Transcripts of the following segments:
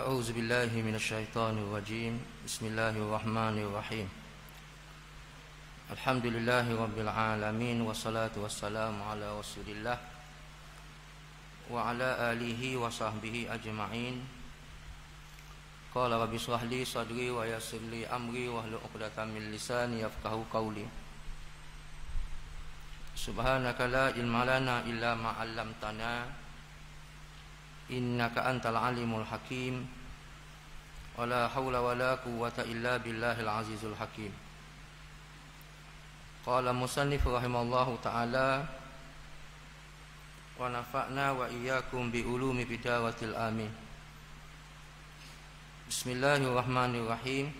A'udzu billahi minasyaitonir rajim. Bismillahirrahmanirrahim. Alhamdulillahi rabbil alamin wassalatu wassalamu ala Rasulillah wa ala alihi wa sahbihi ajma'in. Qala rabbi shrah li sadri wa yassir li amri wahlul 'uqdatam min lisani yafqahu qawli. Subhanaka la ilma lana illa ma 'allamtana innaka antal alimul hakim. Wala haula wala quwwata illa billahil azizul hakim. Qala musannif rahimallahu ta'ala wa nafa'na wa iyyakum bi ulumi bidawatil amin. Bismillahirrahmanirrahim.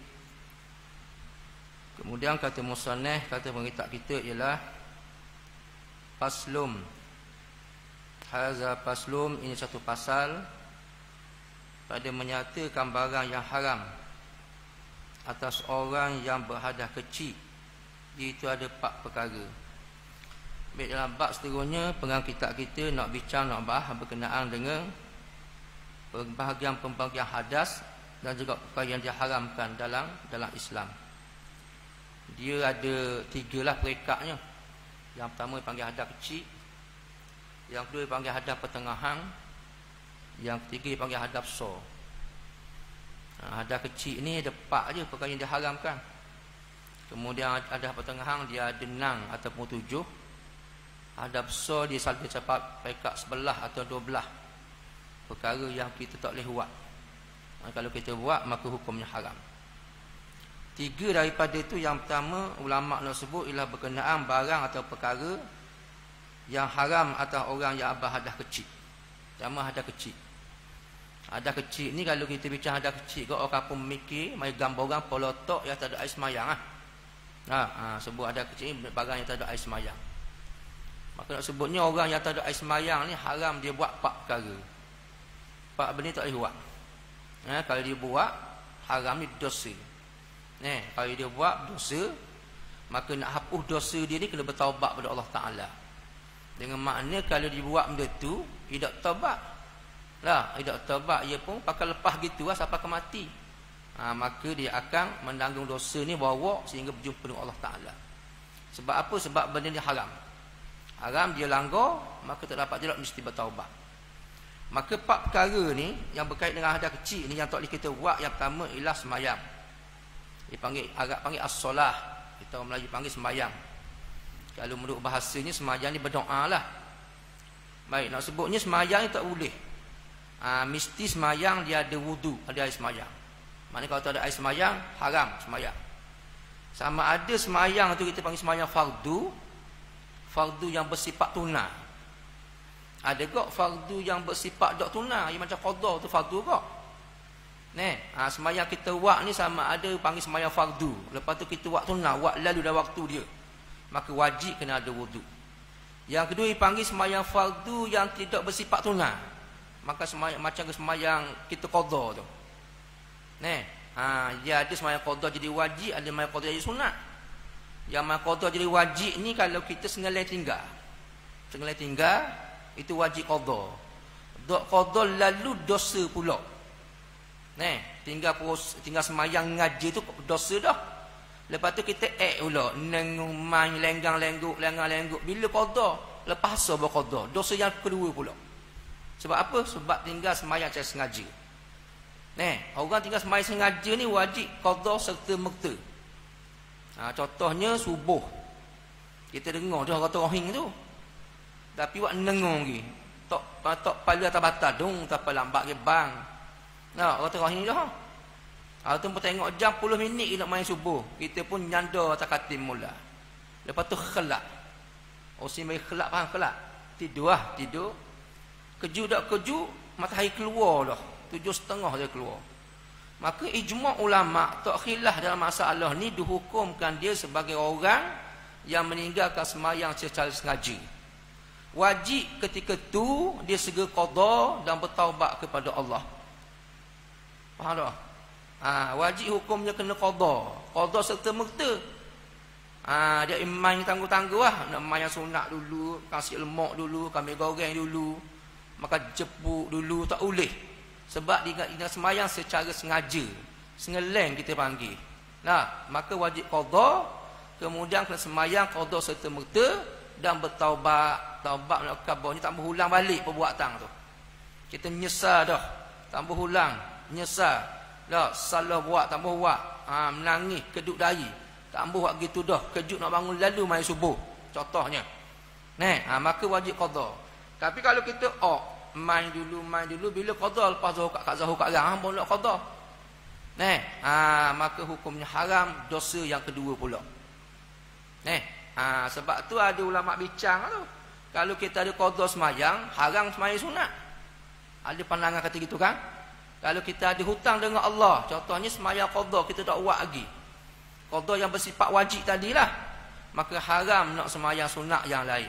Kemudian kata musannif, kata pengitak kita ialah faslum. Haza faslum, ini satu pasal pada menyatakan barang yang haram atas orang yang berhadas kecil. Itu ada 4 perkara. Baik, dalam bab seterusnya pengarang kitab kita nak bincang, nak bahas berkenaan dengan pembahagian hadas dan juga perkara yang diharamkan dalam Islam. Dia ada 3 lah perekatnya. Yang pertama panggil hadas kecil, yang kedua panggil hadas pertengahan, yang ketiga panggil hadas besar. Hadas kecil ni ada 4 je perkara yang diharamkan. Kemudian hadas pertengahan dia ada 6 ataupun 7. Hadas besar dia selalu capai pekat 11 atau 12 perkara yang kita tak boleh buat. Kalau kita buat maka hukumnya haram. 3 daripada itu, yang pertama ulama nak sebut ialah berkenaan barang atau perkara yang haram atas orang yang berhadas kecil. Pertama hadas kecil. Hadas kecil ni kalau kita bincang hadas kecil, orang kampung mikir mai gambar orang polotok yang tak ada air semayang sebut hadas kecil ni barang yang tak ada air semayang. Maka nak sebutnya orang yang tak ada air semayang ni haram dia buat 4 perkara. 4 benda tak boleh buat. Kalau dia buat haram ni dosa. Kalau dia buat dosa, maka nak hapus dosa dia ni kena bertaubat pada Allah Ta'ala. Dengan makna kalau dibuat benda tu tidak taubat lah, tidak taubat, ia pun pakai lepas gitu lah sampai ke mati. Maka dia akan menanggung dosa ni bawa sehingga berjumpa dengan Allah Ta'ala. Sebab apa? Sebab benda ni haram. Haram dia langgar, maka tak dapat jelak, mesti bertaubat. Maka 4 perkara ni yang berkait dengan hadas kecil ni yang tak boleh kita buat. Yang pertama ialah semayang. Arab panggil as-solah, kita orang Melayu panggil semayang. Kalau menurut bahasanya semayang ni berdoa lah. Baik, nak sebutnya semayang ni tak boleh. Mesti semayang dia ada wudu, ada air semayang. Maknanya kalau tak ada air semayang, haram semayang. Sama ada semayang tu kita panggil semayang fardu, fardu yang bersifat tunai. Ada kok fardu yang bersifat tak tunai, yang macam qada tu fardu kok. Semayang kita buat ni sama ada panggil semayang fardu. Lepas tu kita buat tunai, buat lalu dah waktu dia, maka wajib kena ada wudu. Yang kedua dipanggil semayang fardu yang tidak bersifat tunai. Maka semayang macam semayang kita qada tu. Dia ada semayang qada jadi wajib, ada semayang qada jadi sunat. Yang semayang qada jadi wajib ni kalau kita sengaja tinggal. Sengaja tinggal itu wajib qada. Dok qada lalu dosa pula. Tinggal semayang ngaji tu dosa dah. Lepas tu kita pula nengung main lenggang-lengguk. Bila qada, lepas asal berqada, dosa yang kedua pula. Sebab apa? Sebab tinggal semayang secara sengaja. Orang tinggal semayang sengaja ni wajib qada serta merta. Contohnya subuh. Kita dengar dia kata rohing tu. Tapi buat nengung lagi. Tok palu atas batal dong, tak apa lambat ke bang. Kata rohing dah. Tu pun tengok jam 10 minit nak main subuh. Kita pun nyanda atas katil mula. Lepas tu khelak. Osi mai khelak, faham khelak? Tidur. Keju tak keju, matahari keluar dah. 7.30 dia keluar. Maka ijma' ulama' tak khilaf dalam masalah ni, dihukumkan dia sebagai orang yang meninggalkan semayang secara sengaja. Wajib ketika tu dia segera qada dan bertaubat kepada Allah. Faham tak? Wajib hukumnya kena qada serta merta. Dia iman tangguh-tangguh lah. Nak main sunat dulu, kasih lemak dulu, kami goreng dulu, maka jepuk dulu, tak boleh. Sebab dia semayang secara sengaja, sengeleng kita panggil. Nah, maka wajib qada, kemudian kena semayang qada serta-merta dan bertaubat. Taubat nak kabah ni tak berulang balik perbuatan tu. Kita menyesal dah, tak berulang, menyesal. Dah salah buat, tak buat. Menangis, keduk dari. Tak buat gitu dah, kejut nak bangun lalu mai subuh. Contohnya. Maka wajib qada. Tapi kalau kita main dulu bila qada lepas zuhur kat garang boleh qada. Maka hukumnya haram, dosa yang kedua pula. Sebab tu ada ulama bincang tu. Kalau kita ada qada semayang, haram semayang sunat. Ada pandangan kata gitu kan? Kalau kita ada hutang dengan Allah, contohnya semayang qada kita tak buat lagi. Qada yang bersifat wajib tadilah, maka haram nak semayang sunat yang lain.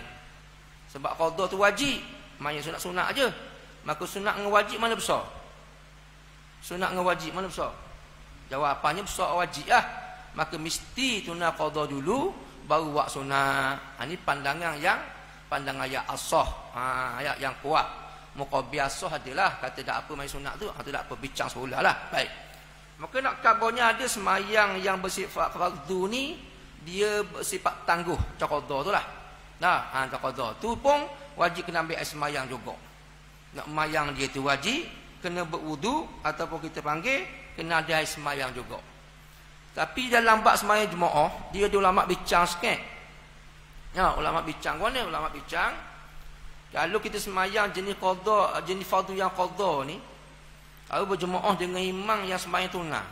Sebab qada tu wajib, semayang sunat-sunat aja. Maka sunat dengan wajib mana besar? Sunat dengan wajib mana besar? Jawapannya besar wajib lah. Maka mesti tunai qada dulu baru buat sunat. Ini pandangan yang asah, ayat yang kuat. Muka biasa adalah kata tak apa main sunat tu, tak apa bincang semula lah. Baik. Maka nak kabarnya ada semayang yang bersifat fardu ni, dia bersifat tangguh, qada tu lah. Qada tu pun wajib kena ambil air semayang juga. Nak mayang dia tu wajib kena berwudu ataupun kita panggil kena ada air semayang juga. Tapi dalam bab semayang jemaah, dia ada ulama bincang sikit. Ulama bincang mana? Ulama bincang kalau kita semayang jenis qada, jenis fardu yang qada ni, kalau berjemaah dengan imam yang semayang tunai.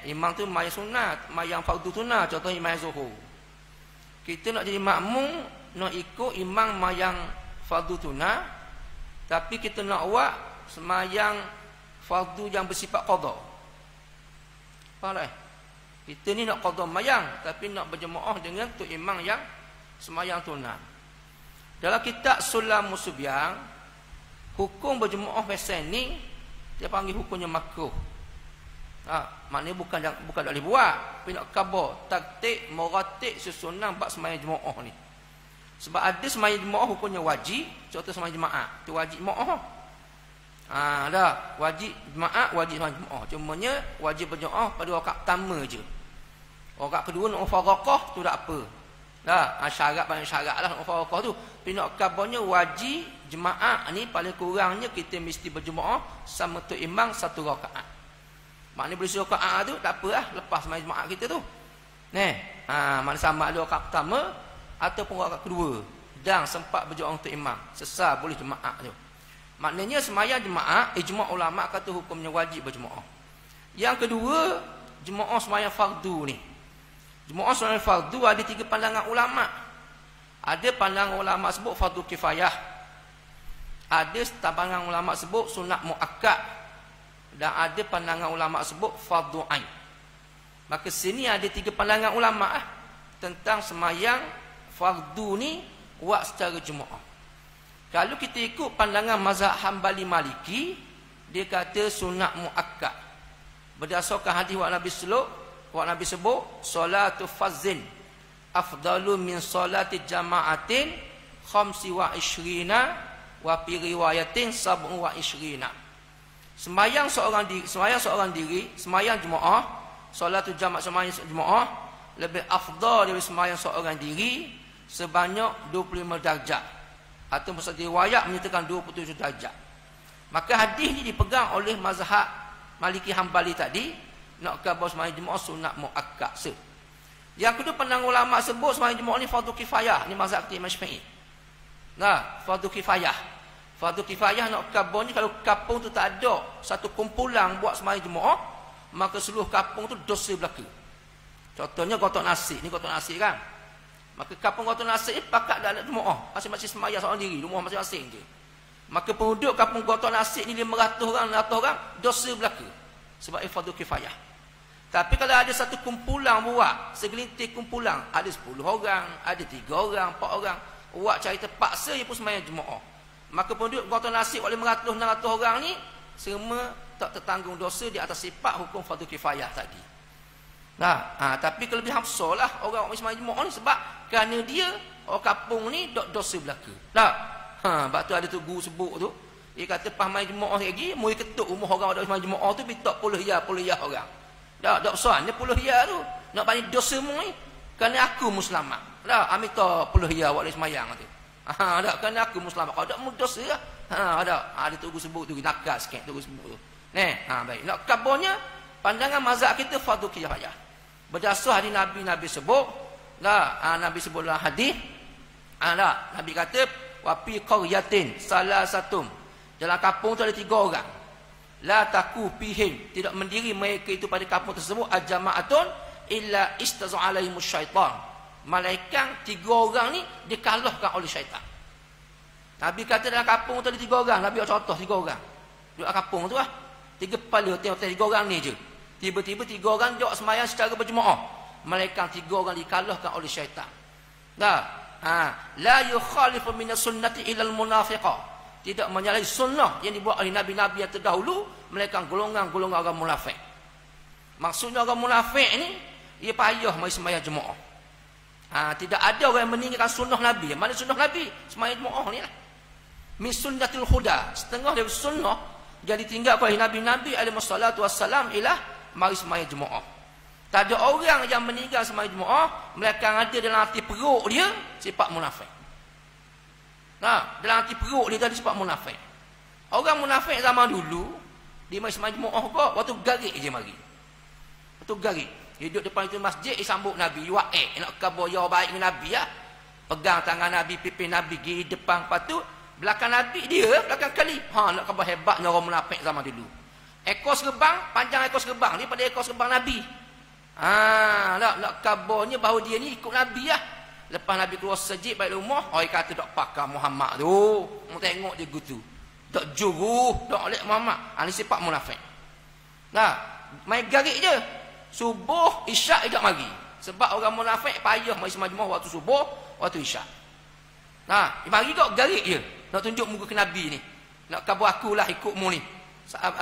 Imam tu semayang sunat, semayang fardu tunai, contoh imam zuhur. Kita nak jadi makmum, nak ikut imam semayang fardu tunai, tapi kita nak buat semayang fardu yang bersifat qada. Faham tak? Kita ni nak qada semayang, tapi nak berjemaah dengan tu imam yang semayang tunai. Dalam kitab Sulam Musubiang, hukum berjemaah pasal ni dia panggil hukumnya makruh. Maknanya bukan tak boleh buat, tapi nak khabar taktik muratik susunan bab sembahyang jemaah ni. Sebab ada sembahyang jemaah hukumnya wajib, contoh sembahyang jemaah tu wajib jemaah. Wajib jemaah, wajib sembahyang jemaah. Cumanya wajib berjemaah pada rakaat pertama je. Rakaat kedua nak mufaraqah tu tak apa. Syarat banyak syarat lah nak mufaraqah tu. Tapi nak kabarnya wajib jemaah ni paling kurangnya kita mesti berjemaah sama tu imam satu rakaat. Maknanya boleh satu rakaat tu tak apa lah, lepas sembahyang jemaah kita tu. Mana sama ada rakaat pertama ataupun rakaat kedua dan sempat berjemaah untuk imam, sesal boleh jemaah tu. Maknanya sembahyang jemaah, ijma' ulama kata hukumnya wajib berjemaah. Yang kedua, jemaah sembahyang fardu ni. Jemaah sembahyang fardu ada tiga pandangan ulama. Ada pandangan ulama sebut fardu kifayah. Ada pandangan ulama sebut sunat muakkad. Dan ada pandangan ulama sebut fardu ain. Maka sini ada tiga pandangan ulama tentang sembahyang fardu ni buat secara jemaah. Kalau kita ikut pandangan mazhab Hambali Maliki, dia kata sunat muakkad. Berdasarkan hadis Nabi sebut solatu fazin afdalu min solati jama'atin khamsi wa ishrina wa fi riwayatin sab'u wa ishrina. Sembahyang seorang diri, sembahyang jemaah, solatu jama' sembahyang jemaah lebih afdal daripada sembahyang seorang diri sebanyak 25 darjat. Atau satu riwayat menyatakan 27 darjat. Maka hadis ni dipegang oleh mazhab Maliki Hambali tadi, nak khabar sembahyang jemaah sunat muakkad. Yang kedua pandangan ulama sebut sembahyang jemaah ni fardu kifayah, ni mazhab Imam Syafi'i. Fardu kifayah. Fardu kifayah nak khabar ni kalau kampung tu tak ada satu kumpulan buat sembahyang jemaah, maka seluruh kampung tu dosa belaka. Contohnya gotok nasi, ni gotok nasi kan. Maka kampung gotok nasi ni pakat dak ada jemaah, masing-masing sembahyang seorang diri, rumah masing-masing je. Maka penduduk kampung gotok nasi ni 500 orang, 600 orang, dosa belaka. Sebab fardu kifayah. Tapi kalau ada satu kumpulan buat, segelintir kumpulan, ada 10 orang, ada 3 orang, 4 orang, buat cari terpaksa dia pun sembahyang jemaah. Maka penduduk gotok nasi oleh 500 600 orang ni semua tak tertanggung dosa di atas sifat hukum fardu kifayah tadi. Tapi kelebihan besar lah orang sembahyang jemaah ni sebab kerana dia orang kampung ni dosa belaka. Sebab tu ada tu guru sebut tu, Dia kata pas main jemaah lagi, mu ketuk rumah orang ada main jemaah tu pitak puluh ya orang. Tak soalnya puluh ya tu. Nak bagi dosa mu ni. Kerana aku muslimat. Dah ambil tak puluh ya awak semayang tu. Tak kerana aku muslimat. Kalau tak mu dosa lah. Ada tunggu sebut tu nakal sikit tunggu sebut tu. Baik. Nak kabarnya pandangan mazhab kita fardu kifayah. Berdasar hadis Nabi sebut. Nabi sebut dalam hadis. Nabi kata wa fi qaryatin salasatum. Dalam kampung tu ada 3 orang. La taku fihim, tidak mendiri mereka itu pada kampung tersebut ajama'atun illa istazu alaihimus syaitan. Malaikat 3 orang ni dikalahkan oleh syaitan. Nabi kata dalam kampung tu ada 3 orang. Nabi buat contoh 3 orang. Duduk kampung tu 3 kepala tengok 3 orang ni je. Tiba-tiba 3 orang duduk sembahyang secara berjemaah. Malaikat 3 orang dikalahkan oleh syaitan. La yukhalifu minas sunnati ilal munafiqah. Tidak menyalahi sunnah yang dibuat oleh nabi-nabi yang terdahulu, melainkan golongan-golongan orang munafik. Maksudnya orang munafik ni dia payah mai sembahyang jemaah. Tidak ada orang yang meninggalkan sunnah nabi. Mana sunnah nabi? Sembahyang jemaah ni lah. Min sunnatil huda, setengah dari sunnah jadi tinggal oleh nabi-nabi alaihi wassalatu wassalam ialah mari sembahyang jemaah. Tak ada orang yang meninggal sembahyang jemaah melainkan ada dalam hati perut dia sifat munafik. Dalam hati perut dia ada sifat munafik. Orang munafik zaman dulu dia mari sembahyang jemaah kok waktu garik je mari. Waktu garik dia duduk depan itu masjid, dia sambut Nabi, nak khabar ya baik dengan Nabi ya. Pegang tangan Nabi, pimpin Nabi pergi depan, lepas tu belakang Nabi dia, belakang kali. Nak khabar hebatnya orang munafik zaman dulu. Ekor serbang, panjang ekor serbang daripada ekor serbang Nabi. Nak khabarnya bahawa dia ni ikut Nabi lah. Lepas Nabi keluar sejid balik rumah, orang kata tak pakar Muhammad tu. Mau tengok dia gitu. Tak juru, tak oleh Muhammad. Ini sifat munafik. Main garik je. Subuh, isyak tidak mari. Sebab orang munafik payah mari sembahyang jemaah waktu subuh, waktu isyak. Mari kok garik je. Nak tunjuk muka ke Nabi ni. Nak khabar akulah ikutmu ni.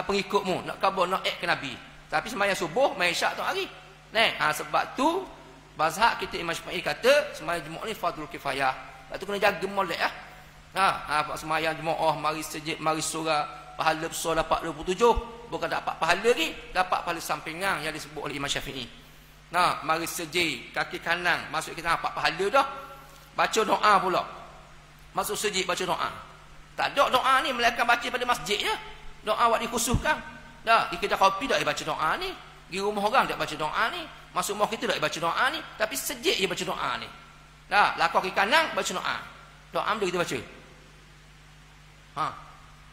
Pengikutmu. Nak khabar nak ke Nabi. Tapi sembahyang subuh, main isyak tak hari. Sebab tu mazhab kita Imam Syafi'i kata sembahyang jemaah ni fardhu kifayah. Lepas tu kena jaga molek lah. Sembahyang jemaah mari sejid, mari surah, pahala besar dapat 27. Bukan dapat pahala lagi, dapat pahala sampingan yang disebut oleh Imam Syafi'i. Mari sejid, kaki kanan, masuk kita dapat pahala dah. Baca doa pula. Masuk sejid baca doa. Tak ada doa ni melainkan baca pada masjid je. Doa awak dikhususkan. Di kedai kopi tak baca doa ni. Di rumah orang tak baca doa ni. Masuk rumah kita tak baca doa ni. Tapi sejid je baca doa ni. Lakau kaki kanan baca doa. Doa dia kita baca.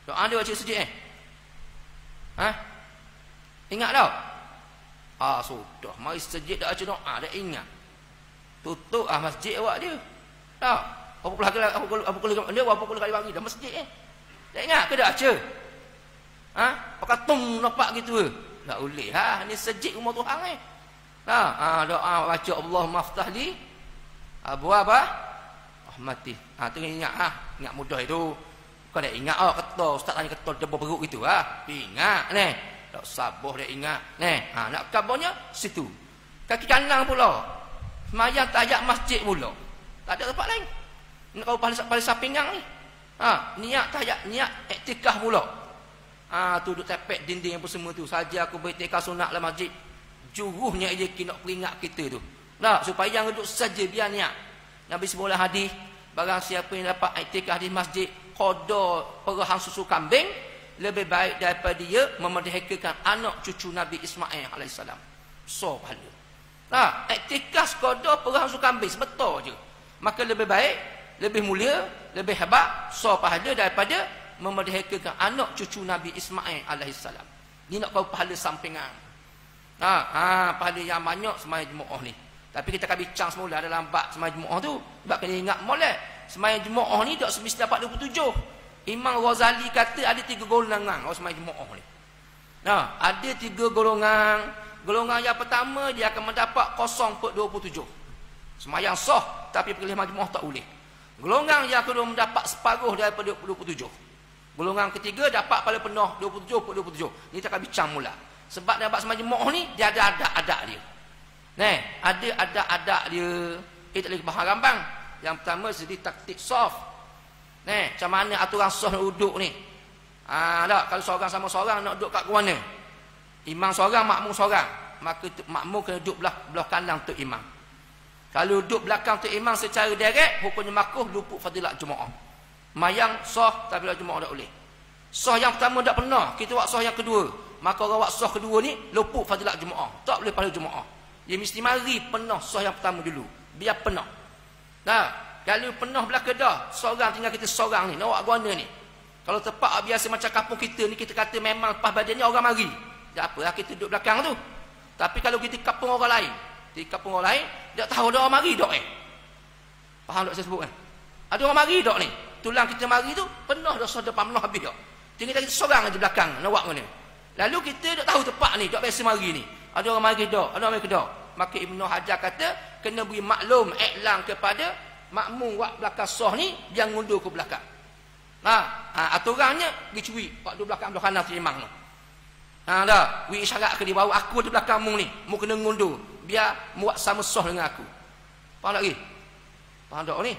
Doa dia baca sejid Ingat tak? Sudah. Mari sejid dah baca doa. Dah ingat. Tutup masjid awak dia. Apa puluh kali bagi dah masjid Tak ingat ke dah baca? Pakai tung nampak gitu tak boleh ni sejid rumah Tuhan doa baca Allahumma aftah li abwaaba rahmatih. Tu ingat ingat mudah itu. Kau dah ingat kata ustaz tanya kata debu perut gitu ingat tak sabar dia ingat nak kabarnya situ. Kaki kanan pula sembahyang tahiyat masjid pula. Tak ada tempat lain. Nak kau pahala sampingan ni. Niat tahiyat, niat iktikaf pula. Tu duduk tepek dinding apa semua tu. Saja aku beriktikaf sunat dalam masjid. Juruhnya dia nak peringat kita tu. Supaya yang duduk saja biar niat. Nabi sebutlah hadis, barang siapa yang dapat iktikaf di masjid qada perahang susu kambing, lebih baik daripada dia memerdekakan anak cucu Nabi Ismail alaihissalam. So pahala. Iktikaf qada perahang susu kambing sebetul je. Maka lebih baik, lebih mulia, lebih hebat, so pahala daripada memerdekakan anak cucu Nabi Ismail alaihissalam. Ni nak kau pahala sampingan. Pahala yang banyak sembahyang jemaah ni. Tapi kita akan bincang semula dalam bab sembahyang jemaah tu. Sebab kena ingat molek. Sembahyang jemaah ni tak semesti dapat 27. Imam Ghazali kata ada 3 golongan orang sembahyang jemaah ni. Ada 3 golongan. Golongan yang pertama dia akan mendapat 0.27. Sembahyang sah tapi pergi jemaah tak boleh. Golongan yang kedua mendapat separuh daripada 27. Golongan ketiga dapat pada penuh 27. Ni kita akan bincang mula. Sebab dapat sembahyang jemaah ni dia ada adat-adat dia. Ada adat-adat dia. Kita boleh bahas rambang. Yang pertama segi taktik soft. Macam mana aturan soft duduk ni. Tak, kalau seorang sama seorang nak duduk kat mana? Imam seorang, makmum seorang. Maka makmum kena duduk belah kanan untuk imam. Kalau duduk belakang untuk imam secara direct, hukumnya makruh, luput fadilat Jumaat. Mayang sah tapi fadilat Jumaat tak boleh. Sah yang pertama tak pernah, kita buat sah yang kedua. Maka orang buat sah kedua ni luput fadilat Jumaat. Tak boleh pada Jumaat. Dia mesti mari penuh sah yang pertama dulu. Biar penuh. Nah, kalau penuh belakang dah, seorang tinggal kita seorang ni, nak buat guna ni. Kalau tepat biasa macam kampung kita ni, kita kata memang lepas badan ni orang mari. Tak apalah kita duduk belakang tu. Tapi kalau kita kampung orang lain, di kampung orang lain, tak tahu ada orang mari dok Faham tak saya sebut kan? Ada orang mari dok ni. Tulang kita mari tu penuh dah sah depan penuh habis dok. Tinggal kita seorang aja belakang nak buat guna. Lalu kita tak tahu tepat ni, tak biasa mari ni. Ada orang mari dok, ada orang mari dok. Maka Ibnu Hajar kata kena beri maklum, iklan kepada makmum buat belakang sah ni, jangan ngundur ke belakang. Aturannya pergi curi pak duduk belakang belah kanan tu imam tu. Dah, wi isyarat ke dia bawa aku di belakang mu ni, mu kena ngundur biar buat sama sah dengan aku. Faham tak lagi? Faham tak ni?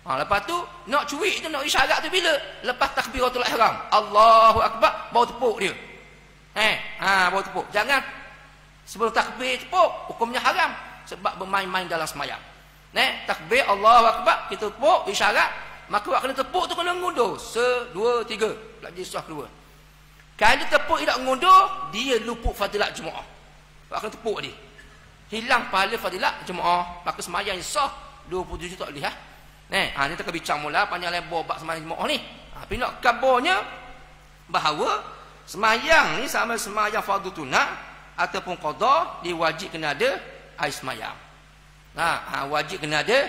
Lepas tu nak curi tu, nak isyarat tu bila? Lepas takbiratul ihram. Allahu akbar, baru tepuk dia. Baru tepuk. Jangan sebelum takbir tepuk, hukumnya haram sebab bermain-main dalam sembahyang. Takbir Allahu akbar, kita tepuk isyarat, maka awak kena tepuk tu kena ngundur. 1 2 3 lagi sah kedua. Kalau tepuk tidak ngundur, dia luput fadilat Jumaat. Awak kena tepuk dia. Hilang pahala fadilat Jumaat. Maka sembahyang sah 27 tak boleh ni kita bincang mula panjang lebar bab sembahyang Jumaat ni. Tapi nak kabarnya bahawa sembahyang ni sama sembahyang fardu sunat ataupun qada, dia wajib kena ada air sembahyang. Wajib kena ada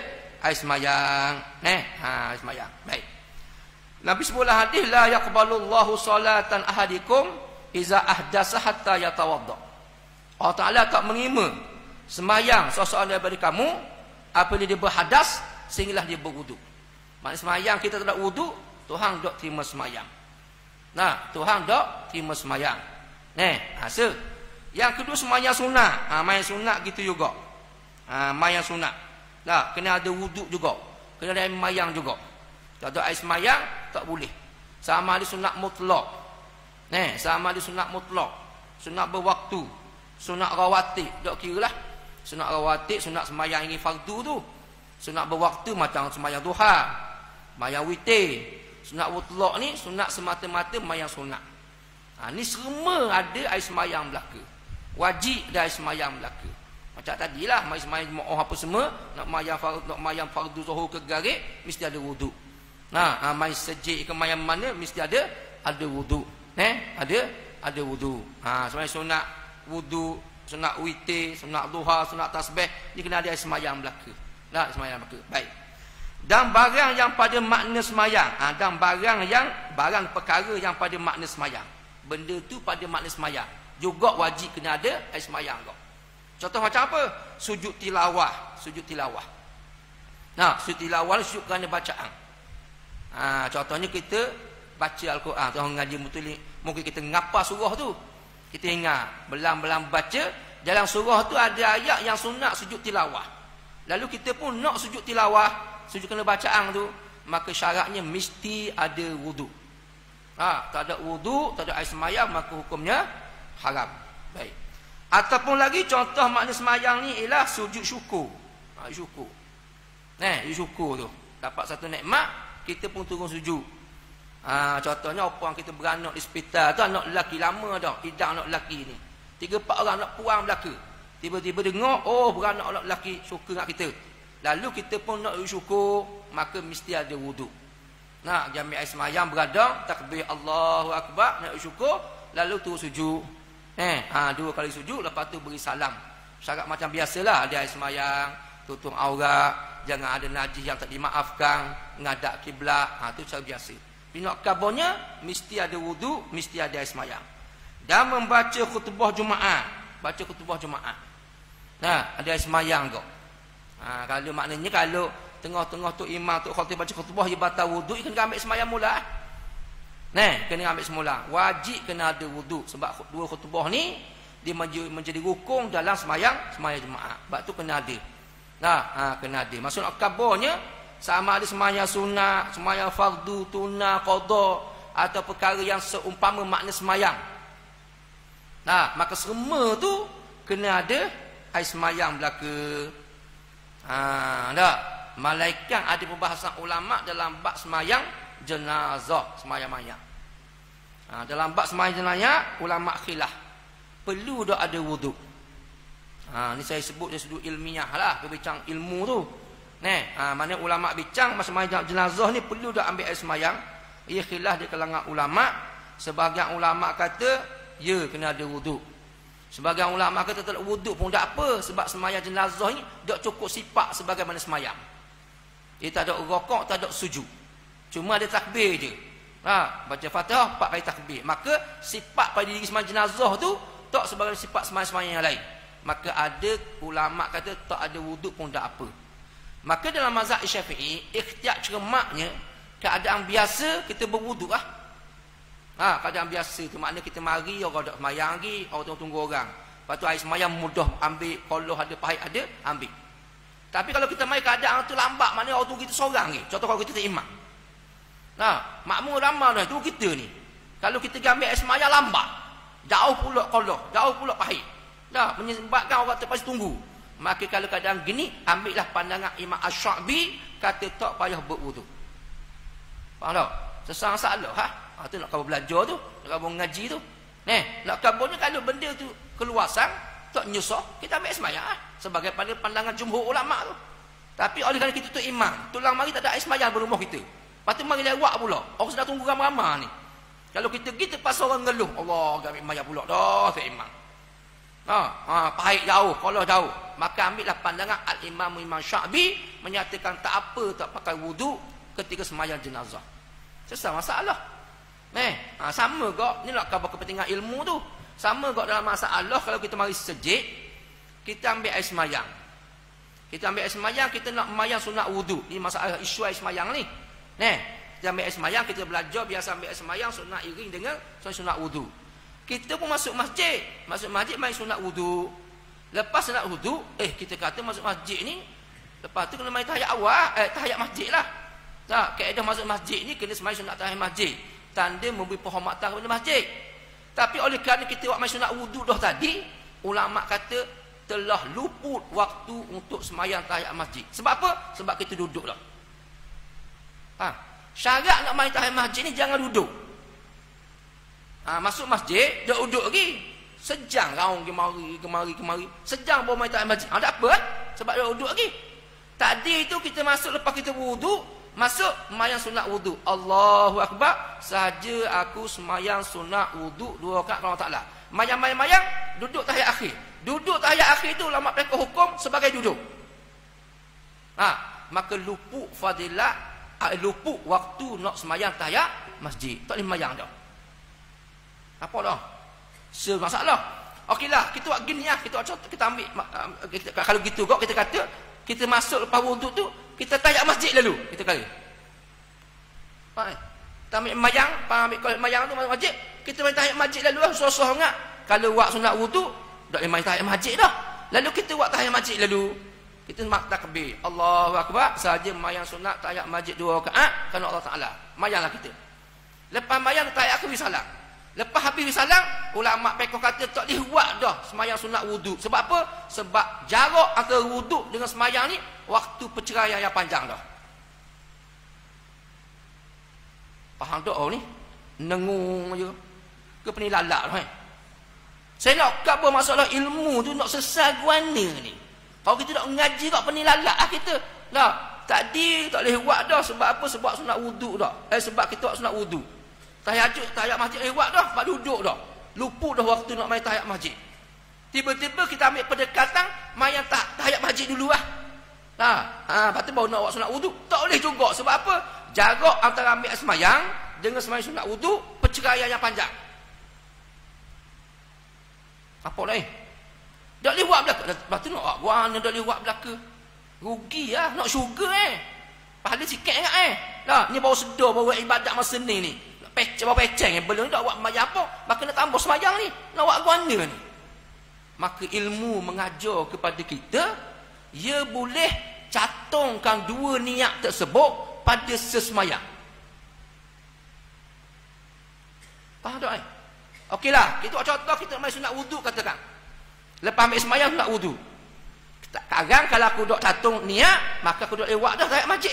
air sembahyang. Air sembahyang. Baik. Nabi sebuah hadis, la yaqbalullahu salatan ahadikum iza ahdasa hatta yatawadda. Allah Ta'ala tak menerima sembahyang seseorang daripada kamu apabila dia berhadas sehinggalah dia berwuduk. Maksud sembahyang kita tak ada wuduk, Tuhan tak terima sembahyang. Tuhan tak terima sembahyang. Hasil. Yang kedua sembahyang sunat. Sembahyang sunat gitu juga. Sembahyang sunat. Kena ada wuduk juga. Kena ada sembahyang juga. Tak ada air sembahyang tak boleh. Sama ada sunat mutlak. Sama ada sunat mutlak. Sunat berwaktu. Sunat rawatib. Tak kira lah. Sunat rawatib, sunat sembahyang ini fardu tu. Sunat berwaktu macam sembahyang duha, sembahyang witir. Sunat mutlak ni sunat semata-mata sembahyang sunat. Ni semua ada air sembahyang belaka. Wajib ada air sembahyang belaka. Macam tadilah mai sembahyang Jumaat apa semua, nak sembahyang fardu zuhur ke garik mesti ada wuduk. Mai sejik ke mayang mana mesti ada wuduk. Ada wuduk. Sembahyang sunat wuduk, sunat witir, sunat duha, sunat tasbih, ni kena ada sembahyang belaka. Sembahyang belaka. Baik. Dan barang yang pada makna sembahyang, dan barang perkara yang pada makna sembahyang. Benda tu pada makna sembahyang. Juga wajib kena ada sembahyang kau. Contoh macam apa? Sujud tilawah. Sujud tilawah sujud kerana bacaan. Contohnya kita baca Al-Quran, tuan ngaji mutuli, mungkin kita ngapa surah tu. Kita ingat, belang-belang baca, dalam surah tu ada ayat yang sunat sujud tilawah. Lalu kita pun nak sujud tilawah, sujud kena bacaan tu, maka syaratnya mesti ada wuduk. Tak ada wuduk, tak ada air sembahyang, maka hukumnya haram. Baik. Ataupun lagi contoh makna sembahyang ni ialah sujud syukur. Syukur. Syukur tu. Dapat satu nikmat, kita pun turun sujud. Contohnya orang kita beranak di hospital tu, anak lelaki lama dah, idang anak lelaki ni. 3-4 orang anak puang belaka. Tiba-tiba dengar, beranak anak lelaki syukur kat kita. Lalu kita pun nak syukur, maka mesti ada wuduk. Jami air sembahyang beradang, takbir Allahu akbar, nak syukur, lalu turun sujud. 2 kali sujud, lepas tu beri salam. Syarat macam biasalah, ada air sembahyang, tutup aurat, jangan ada najis yang tak dimaafkan, ngadap kiblat, tu cara biasa. Nak kabarnya mesti ada wuduk, mesti ada air sembahyang. Dan membaca khutbah Jumaat. Baca khutbah Jumaat. Ada air sembahyang kau. Kalau maknanya kalau tengah-tengah tu imam tu khatib baca khutbah dia batal wuduk, kena ambil sembahyang mula. Kena ambil semula. Wajib kena ada wuduk sebab 2 khutbah ni dia menjadi rukun dalam sembahyang Jumaat. Sebab tu kena ada. Kena ada. Maksud kabarnya sama ada sembahyang sunat, sembahyang fardu, tunah, qada, atau perkara yang seumpama makna semayang. Nah, maka semua tu kena ada air semayang belaka. Tak? Malaikat ada perbahasan ulama dalam bab semayang jenazah, semayang mayat. Dalam bab semayang jenazah ulama khilaf perlu dah ada wuduk. Ni saya sebut dari sudut ilmiah lah, berbincang ilmu tu. Mana ulama bincang masa semayang jenazah ni perlu dah ambil air semayang. Ia khilaf di kalangan ulama. Sebahagian ulama kata ya kena ada wuduk. Sebahagian ulama kata tak ada wuduk pun tak apa, sebab semayang jenazah ni tak cukup sifat sebagaimana semayang. Dia tak ada rokok, tak ada sujud. Cuma ada takbir je. Baca Fatihah 4 kali takbir. Maka sifat pada diri semayang jenazah tu tak sebagai sifat semayang yang lain. Maka ada ulama kata tak ada wuduk pun tak apa. Maka dalam mazhab Syafi'i, ikhtiar cermaknya keadaan biasa kita berwuduk lah. Keadaan biasa tu makna kita mari orang dak semayang lagi, orang tunggu orang. Lepas tu air semayang mudah ambil, kalau ada pahit ada ambil. Tapi kalau kita mai keadaan tu lambat, maknanya orang tunggu kita seorang lagi. Contoh kalau kita tak imam. Makmum ramai dah tu kita ni. Kalau kita ambil air semayang lambat, jauh pula kalau, jauh pula pahit. Menyebabkan orang terpaksa tunggu. Maka kalau keadaan gini, ambillah pandangan Imam Asy-Sya'bi kata tak payah berwuduk. Faham tak? Sesang salah tu nak kau belajar tu, nak kau ngaji tu. Nak kaburnya kalau benda tu keluasan, tak nyusah, kita ambil semayang sebagai pada pandangan jumhur ulama tu. Tapi oleh kerana kita tu imam, tulang mari tak ada air semayang berumah kita. Lepas tu mari lewat pula. Orang sedang tunggu ramai-ramai ni. Kalau kita pasal orang ngeluh, Allah ambil mayat pula dah tak imam. Pahit jauh, kalau jauh. Maka ambillah pandangan Al-Imam Sya'bi menyatakan tak apa tak pakai wuduk ketika semayang jenazah. Sesat masalah. Sama kok, ni nak khabar kepentingan ilmu tu. Sama kok dalam masalah kalau kita mari sejid, kita ambil air semayang. Kita ambil air semayang, kita nak memayang sunat wuduk. Ni masalah isu air semayang ni. Kita ambil air semayang, kita belajar biasa ambil air semayang sunat iring dengan sunat wuduk. Kita pun masuk masjid. Masuk masjid main sunat wuduk. Lepas sunat wuduk, kita kata masuk masjid ni, lepas tu kena main tahiyat awal, tahiyat masjid lah. Kaedah masuk masjid ni kena semai sunat tahiyat masjid. Tanda memberi penghormatan kepada masjid. Tapi oleh kerana kita buat main sunat wuduk dah tadi, ulama kata telah luput waktu untuk semayang tahiyat masjid. Sebab apa? Sebab kita duduk dah. Syarat nak main tahiyat masjid ni jangan duduk. Masuk masjid, dah duduk lagi. Sejam raung kemari. Sejam baru main tahiyat masjid. Tak apa sebab dah duduk lagi. Tadi tu kita masuk lepas kita wuduk, masuk semayang sunat wuduk. Allahu Akbar. Sahaja aku semayang sunat wuduk 2 rakaat kepada Allah Ta'ala. Mayang, duduk tahiyat akhir. Duduk tahiyat akhir tu ulama mereka hukum sebagai duduk. Maka luput fadilah, luput waktu nak semayang tahiyat masjid. Tak boleh semayang dah. Apa dah? Masalah. Okeylah, kita buat gini lah. Kita ambil, kalau gitu kok kita kata, kita masuk lepas wuduk tu, kita tahiyat masjid lalu. Kita kali. Kita ambil mayang tu masuk masjid, kita main tahiyat masjid lalu lah. Susah sangat. Kalau buat sunat wuduk, tak boleh main tahiyat masjid dah. Lalu kita buat tahiyat masjid lalu. Kita mak takbir. Allahu Akbar. Sahaja mayang sunat tahiyat masjid 2 rakaat kerana Allah Ta'ala. Mayanglah kita. Lepas mayang tahiyat akhir salam. Lepas habis salam, ulama fiqh kata tak boleh buat dah semayang sunat wuduk. Sebab apa? Sebab jarak antara wuduk dengan semayang ni waktu perceraian yang panjang dah. Faham tak ni? Nengung je. Ke pening lalak dah. Saya nak cover masalah ilmu tu nak selesai guana ni. Kalau kita nak ngaji kat pening lalak kita. Tadi tak boleh buat dah sebab apa? Sebab sunat wuduk dah. Sebab kita buat sunat wuduk. Tahiyat masjid lewat dah, sebab duduk dah. Luput dah waktu nak main tahiyat masjid. Tiba-tiba kita ambil pendekatan main tahiyat masjid dulu lah. Lepas tu baru nak buat sunat wuduk. Tak boleh juga. Sebab apa? Jarak antara ambil semayang dengan semayang sunat wuduk, perceraian yang panjang. Apa dah tak boleh buat belaka. Lepas tu nak buat guana, tak boleh buat belaka. Rugi lah. Nak syurga pahala sikit ingat ni baru sedar baru ibadat masa ni ni. Peceng belum tak buat semayang apa, maka nak tambah semayang ni, nak buat guana ni. Maka ilmu mengajar kepada kita, ia boleh cantumkan 2 niat tersebut pada sesemayang. Faham tak? Okeylah, kita contoh kita main sunat wuduk katakan. Lepas ambil sembahyang sunat wuduk. Sekarang kalau aku duk catung niat, maka aku duk lewat dah tahiyat masjid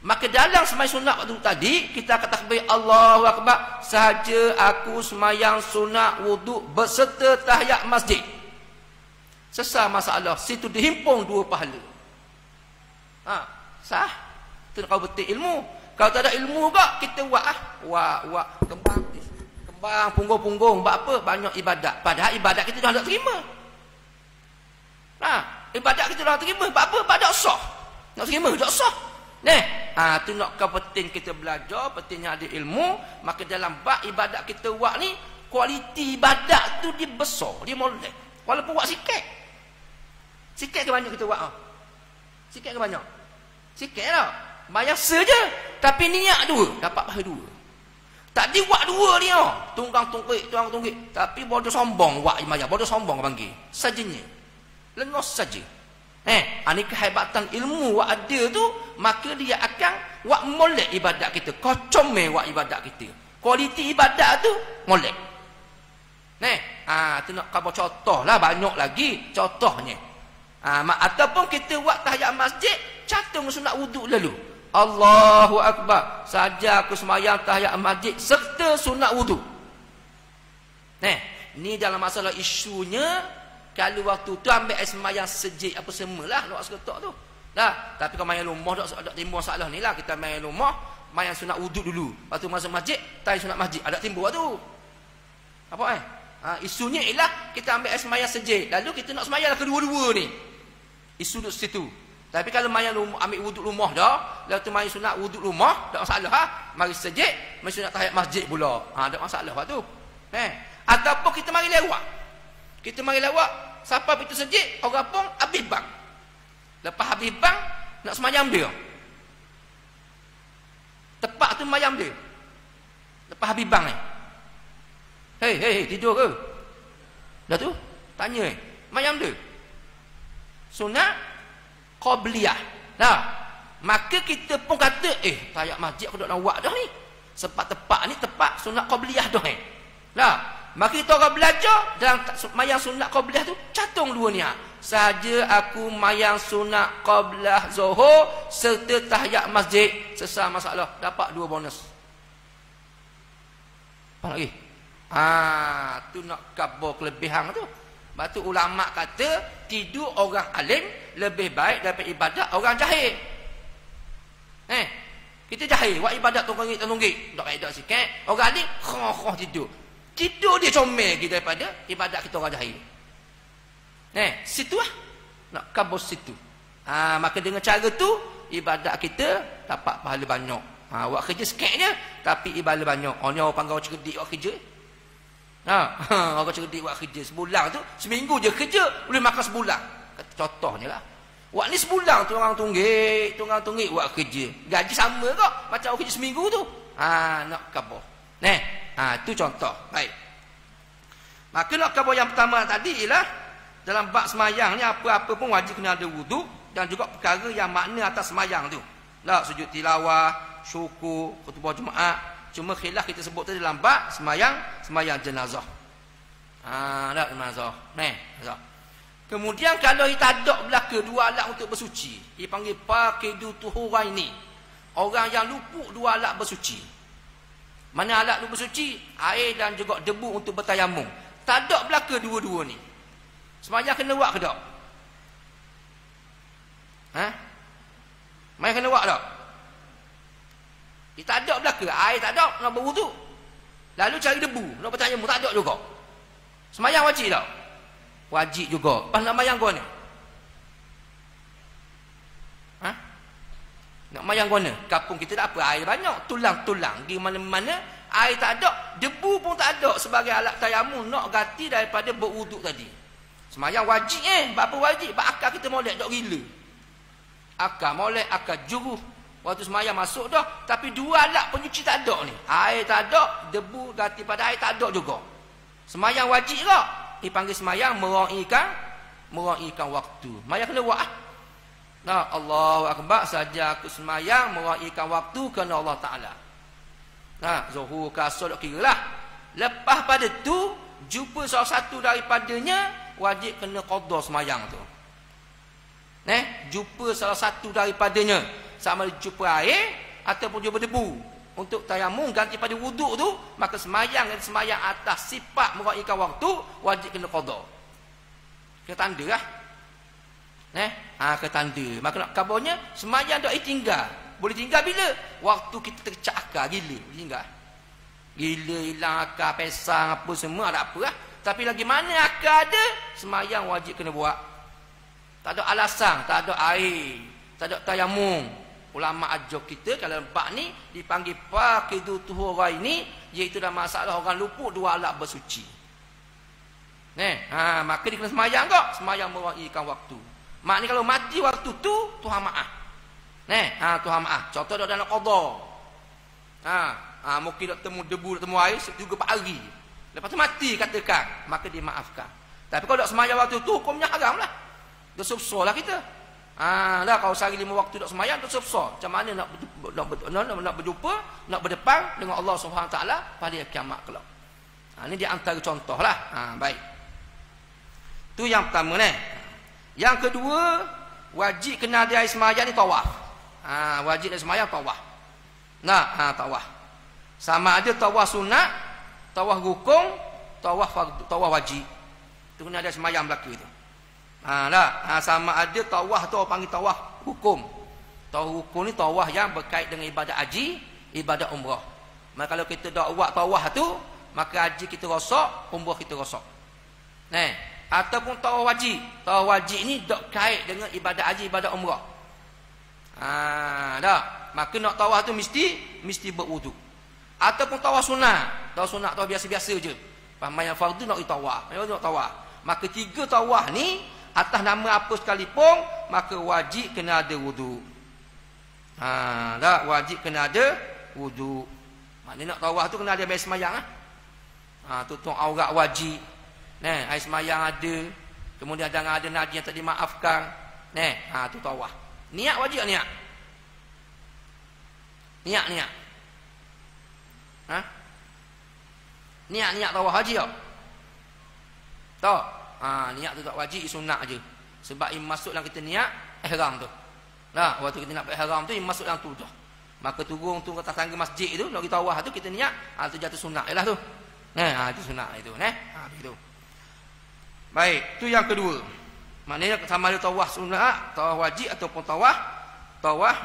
Maka dalam sembahyang sunat waktu tadi, kita kata takbir Allahu Akbar, sahaja aku sembahyang sunat wuduk berserta tahiyat masjid. Sesah masalah, situ dihimpun 2 pahala. Sah. Itu kau betul ilmu. Kalau tak ada ilmu kak, kita buat kembang punggung-punggung, buat apa? Banyak ibadat. Padahal ibadat kita dah tak terima. Ibadat kita dah terima. Buat apa? Ibadat sah. Nak terima, tak sah. Tu nak kau penting kita belajar, pentingnya ada ilmu. Maka dalam bab ibadat kita buat ni, kualiti ibadat tu dia besar, dia molek. Walaupun buat sikit. Sikit ke banyak kita buat? Sikit ke banyak? Sikit lah. Bayar saja. Tapi niat 2, dapat pahala 2. Tak buat 2 ni tunggang tunggik. Tapi bodoh sombong buat imayah, bodoh sombong panggil. Sajanya. Lengos saja. Ini kehebatan ilmu buat ada tu, maka dia akan buat molek ibadat kita. Kocomel buat ibadat kita. Kualiti ibadat tu molek. Tu nak kau contoh lah, banyak lagi contohnya. Ataupun kita buat tahiyat masjid, catung sunat wuduk lalu. Allahu Akbar, saja aku sembahyang tahiyat masjid serta sunat wuduk. Ni dalam masalah isunya, kalau waktu tu ambil air sembahyang sejik apa semalah nak seketak tu. Tapi kalau main rumah tak timbul masalah ni lah. Kita main rumah, main sunat wuduk dulu. Lepas tu masuk masjid, tahiyat sunat masjid. Ada timbul tu. Apa isunya ialah kita ambil air sembahyang sejik. Lalu kita nak sembahyang kedua-dua ni. Isu duduk situ. Tapi kalau main ambil wuduk rumah dah, lalu tu main sunat wuduk rumah, tak masalah. Mari sejik, main sunat tahiyat masjid pula. Tak masalah tu. Ataupun kita mari lewat. Siapa pintu sejik, orang pun habis bang. Lepas habis bang, nak semayang dia. Tepat tu semayang dia. Lepas habis bang ni. Hei, tidur ke? Dah tu, tanya semayang dia. Sunat qabliyah. Maka kita pun kata, tahiyat masjid aku nak buat dah ni. Sebab tepat ni tepat sunat qabliyah dah ni. Maka kita orang belajar dalam mayang sunat qabliyah tu, catung 2 niat. Saja aku mayang sunat qablah zuhur serta tahiyat masjid, sesah masalah, dapat 2 bonus. Apa lagi? Tu nak kabur kelebihan tu. Lepas tu ulama kata, tidur orang alim lebih baik daripada ibadat orang jahil. Kita jahil, buat ibadat tunggik. Tak baik sikit. Orang alim, tidur. Tidur dia comel kita daripada ibadat kita orang jahil. Situ lah. Nak kabur situ. Maka dengan cara tu, ibadat kita dapat pahala banyak. Buat kerja sikitnya, tapi ibadah banyak. Ni orang panggil orang cerdik buat kerja. Orang cerdik buat kerja. Sebulan tu, seminggu je kerja, boleh makan sebulan. Contohnya lah. Buat ni sebulan tu orang tunggik buat kerja. Gaji sama kok, macam orang kerja seminggu tu. Nak kabur. Itu contoh. Baik. Maka nak kabur yang pertama tadi ialah dalam bab semayang ni apa-apa pun wajib kena ada wuduk dan juga perkara yang makna atas semayang tu. Sujud tilawah, syukur, khutbah Jumaat. Cuma khilaf kita sebut tadi dalam bab semayang jenazah. Jenazah. Kemudian kalau kita ada belaka 2 alat untuk bersuci, dia panggil pakidu tuhuraini. Orang yang luput 2 alat bersuci. Mana alat lu bersuci? Air dan juga debu untuk bertayamum. Tak ada belaka 2-2 ni. Semayang kena buat ke tak? Semayang kena buat tak? Dia tak ada belaka. Air tak ada, nak berwuduk. Lalu cari debu, nak bertayamum, tak ada juga. Semayang wajib tak? Wajib juga. Pas nak mayang kau ni? Nak mayang guna. Kampung kita tak apa, air banyak. Tulang-tulang. Di mana-mana, air tak ada. Debu pun tak ada. Sebagai alat tayamum, nak ganti daripada berwuduk tadi. Semayang wajib Apa wajib? Sebab akal kita molek, tak gila. Akal molek, akal juruh. Waktu semayang masuk dah. Tapi 2 alat penyuci tak ada ni. Air tak ada, debu ganti pada air tak ada juga. Semayang wajib tak? Dipanggil semayang meraikan waktu. Semayang kena buat Allahu Akbar, saja aku semayang meraikan waktu kerana Allah Ta'ala. Zuhur ke asar tak kira lah. Lepas pada tu jumpa salah satu daripadanya, wajib kena qada semayang tu. Jumpa salah satu daripadanya, sama ada jumpa air ataupun jumpa debu, untuk tayamum ganti pada wuduk tu, maka semayang dan semayang atas sifat meraihkan waktu wajib kena qada. Kena tanda lah. Kena tanda. Maka nak kabarnya semayang tak tinggal. Boleh tinggal bila? Waktu kita tercak akal gila, boleh tinggal. Gila hilang akal, pesang apa semua, tak apa lah. Tapi lagi mana akal ada, semayang wajib kena buat. Tak ada alasan, tak ada air, tak ada tayamum. Ulama ajar kita kalau bab ni dipanggil faqidu tuhur ini, iaitu dalam masalah orang luput dua alat bersuci. Maka dia kena semayang kok, semayang meraihkan waktu. Maknanya kalau mati waktu tu, Tuhan maaf. Tuhan maaf. Contoh dak nak qada. Mungkin dak temu debu, dak temu air juga 4 hari. Lepas tu mati katakan, maka dimaafkan. Tapi kalau dak semayang waktu tu, hukumnya haramlah. Dosa besarlah kita. Dah kalau sehari 5 waktu dak semayang, dosa besar. Macam mana nak berjumpa, nak berdepan dengan Allah Subhanahu Wa Taala pada kiamat kelak. Ini di antara contohlah. Baik. Tu yang pertama ni. Yang kedua, wajib kena ada air semayang ni tawaf. Wajib ada semayang tawaf. Tawaf. Sama ada tawaf sunat, tawaf rukun, tawaf wajib. Tu kena ada semayang belaka tu. Sama ada tawaf tu orang panggil tawaf hukum. Tawaf hukum ni tawaf yang berkait dengan ibadat haji, ibadat umrah. Maka kalau kita dak buat tawaf tu, maka haji kita rosak, umrah kita rosak. Ataupun tawaf wajib. Tawaf wajib ni dak kait dengan ibadat haji, ibadat umrah. Maka nak tawaf tu mesti berwuduk. Ataupun tawaf sunat. Tawaf sunat tawaf biasa-biasa je. Yang fardu nak tawaf. Nak tawaf. Maka 3 tawaf ni atas nama apa sekalipun, maka wajib kena ada wuduk. Wajib kena ada wuduk. Maknanya nak tawaf tu kena ada air semayang tutup aurat wajib. Air semayang ada. Kemudian jangan ada najis yang tak dimaafkan. Tu tawaf. Niat wajib niat. Niat. Niat tawaf haji tak? Tak. Niat tu tak wajib, sunat aje. Sebab im masuk dalam kita niat ihram tu. Waktu kita nak ihram tu im masuk dalam tu dah. Maka turun tu ke atas tangga masjid tu, nak kita tawaf tu kita niat, tu jatuh sunat jelah tu. Itu sunat itu, begitu. Baik, tu yang kedua. Maknanya sama ada tawaf sunat, tawaf wajib ataupun tawaf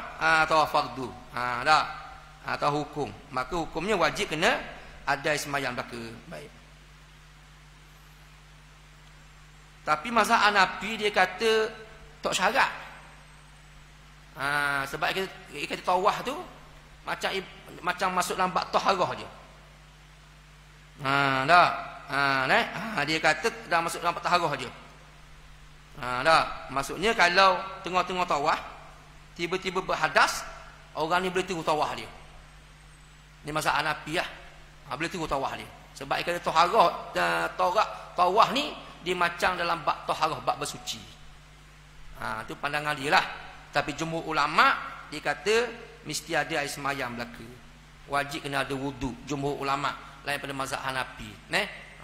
fardu. Atau hukum. Maka hukumnya wajib kena ada sembahyang belaka. Baik. Tapi mazhab Hanafi dia kata tak syarat. Sebab kita tawaf tu macam masuk dalam bab taharah je. Dia kata dah masuk dalam bab taharah je. Maksudnya kalau tengah-tengah tawaf tiba-tiba berhadas, orang ni boleh terus tawaf dia. Ni mazhab Hanafi lah. Boleh terus tawaf dia. Sebab kata tawaf ni dia macam dalam bab taharah, bab bersuci. Tu pandangan dia lah. Tapi jumhur ulama dia kata mesti ada air semayang belaka. Wajib kena ada wuduk. Jumhur ulama lain pada mazhab Hanafi.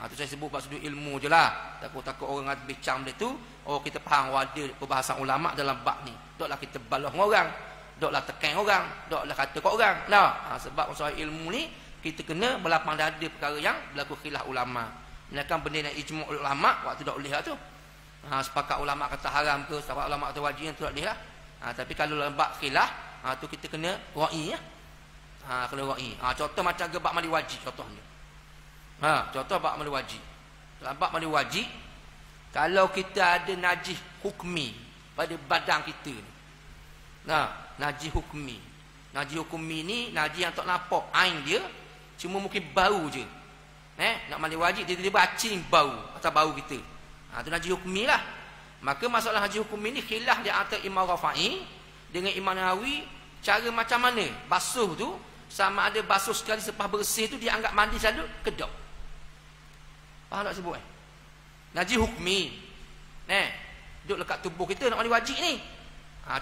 Tu saya sebut bab sudut ilmu je lah. Takut-takut orang ada bincang dia tu, kita faham ada perbahasan ulama dalam bab ni. Taklah kita balah dengan orang, taklah tekan orang, taklah kata kat orang. Sebab masalah ilmu ni kita kena berlapang dada perkara yang berlaku khilaf ulama. Menakan benda yang ijma' ulama waktu tak boleh lah tu. Sepakat ulama kata haram ke, sepakat ulama kata wajib, tu tak boleh lah. Tapi kalau lembak khilaf, tu kita kena ra'i ya. Kena ra'i. Contoh macam ke bab mandi wajib contohnya. Contoh bab mandi wajib. Dalam bab mandi wajib, kalau kita ada najis hukmi pada badan kita ni. Najis hukmi. Najis hukmi ni najis yang tak nampak ain dia, cuma mungkin bau je. Nak mandi wajib tiba-tiba acing bau atau bau kita. Tu najis hukmi lah. Maka masalah najis hukmi ni khilaf di antara Imam Rafi'i dengan Imam Nawawi, cara macam mana basuh tu, sama ada basuh sekali selepas bersih tu dia anggap mandi selalu kedok. Faham tak sebut najis hukmi. Duduk dekat tubuh kita nak mandi wajib ni.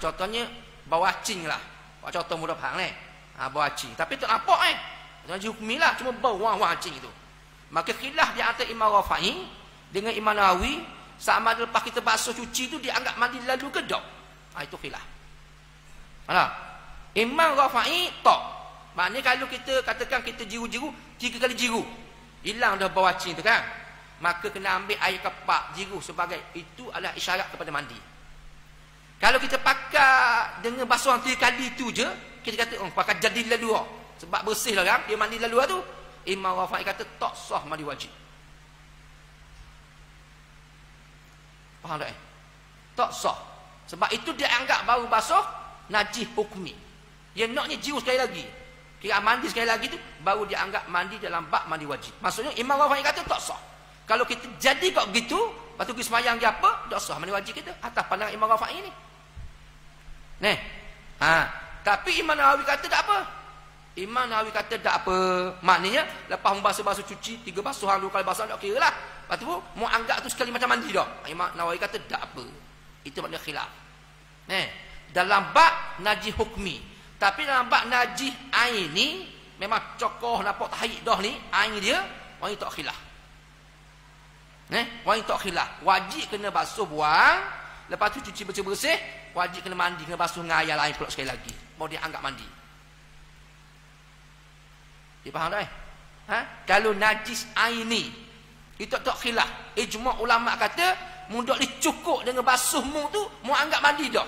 Contohnya bau acing lah. Contoh mudah faham bau acing. Tapi tak nampak najis hukmi lah, cuma bau wah acing itu. Maka khilaf di antara Imam Rafi'i dengan Imam Nawawi, sama ada lepas kita basuh cuci tu dianggap mandi lalu ke tak? Itu khilaf. Imam Rafi'i tak. Maknanya kalau kita katakan kita jiru-jiru 3 kali jiru, hilang dah bau wacing tu kan, maka kena ambil air kepak jiru sebagai itu adalah isyarat kepada mandi. Kalau kita pakai dengan basuhan 3 kali tu je, kita kata pakai jadi lalu sebab bersih lah kan, dia mandi lalu tu, Imam Rafi'i kata tak sah mandi wajib. Faham tak? Tak sah. Sebab itu dia anggap baru basuh najis hukmi. Dia naknya jiru sekali lagi. Kira mandi sekali lagi tu baru dia anggap mandi dalam bab mandi wajib. Maksudnya Imam Rafi'i kata tak sah. Kalau kita jadi kok begitu, lepas tu pergi semayang dia apa? Tak sah mandi wajib kita atas pandangan Imam Rafi'i ni. Nih. Tapi Imam Nawawi kata tak apa. Imam Nawawi kata tak apa. Maknanya lepas membasuh-basuh cuci 3 basuhan 2 kali basuhan tak kira lah. Lepas tu mau anggap tu sekali macam mandi dah. Imam Nawawi kata tak apa. Itu makna khilaf. Dalam bab najis hukmi. Tapi dalam bab najis air ni memang cokoh nampak tahik dah ni, air dia orang tak khilaf. Orang tak khilaf. Wajib kena basuh buang, lepas tu cuci bersih-bersih, wajib kena mandi, kena basuh dengan air lain pula sekali lagi. Mau dia anggap mandi. Dia faham tak? Kalau najis air ni itu tak khilaf. Ijma' ulama kata mudah dicukup dengan basuh mu tu mau anggap mandi dah.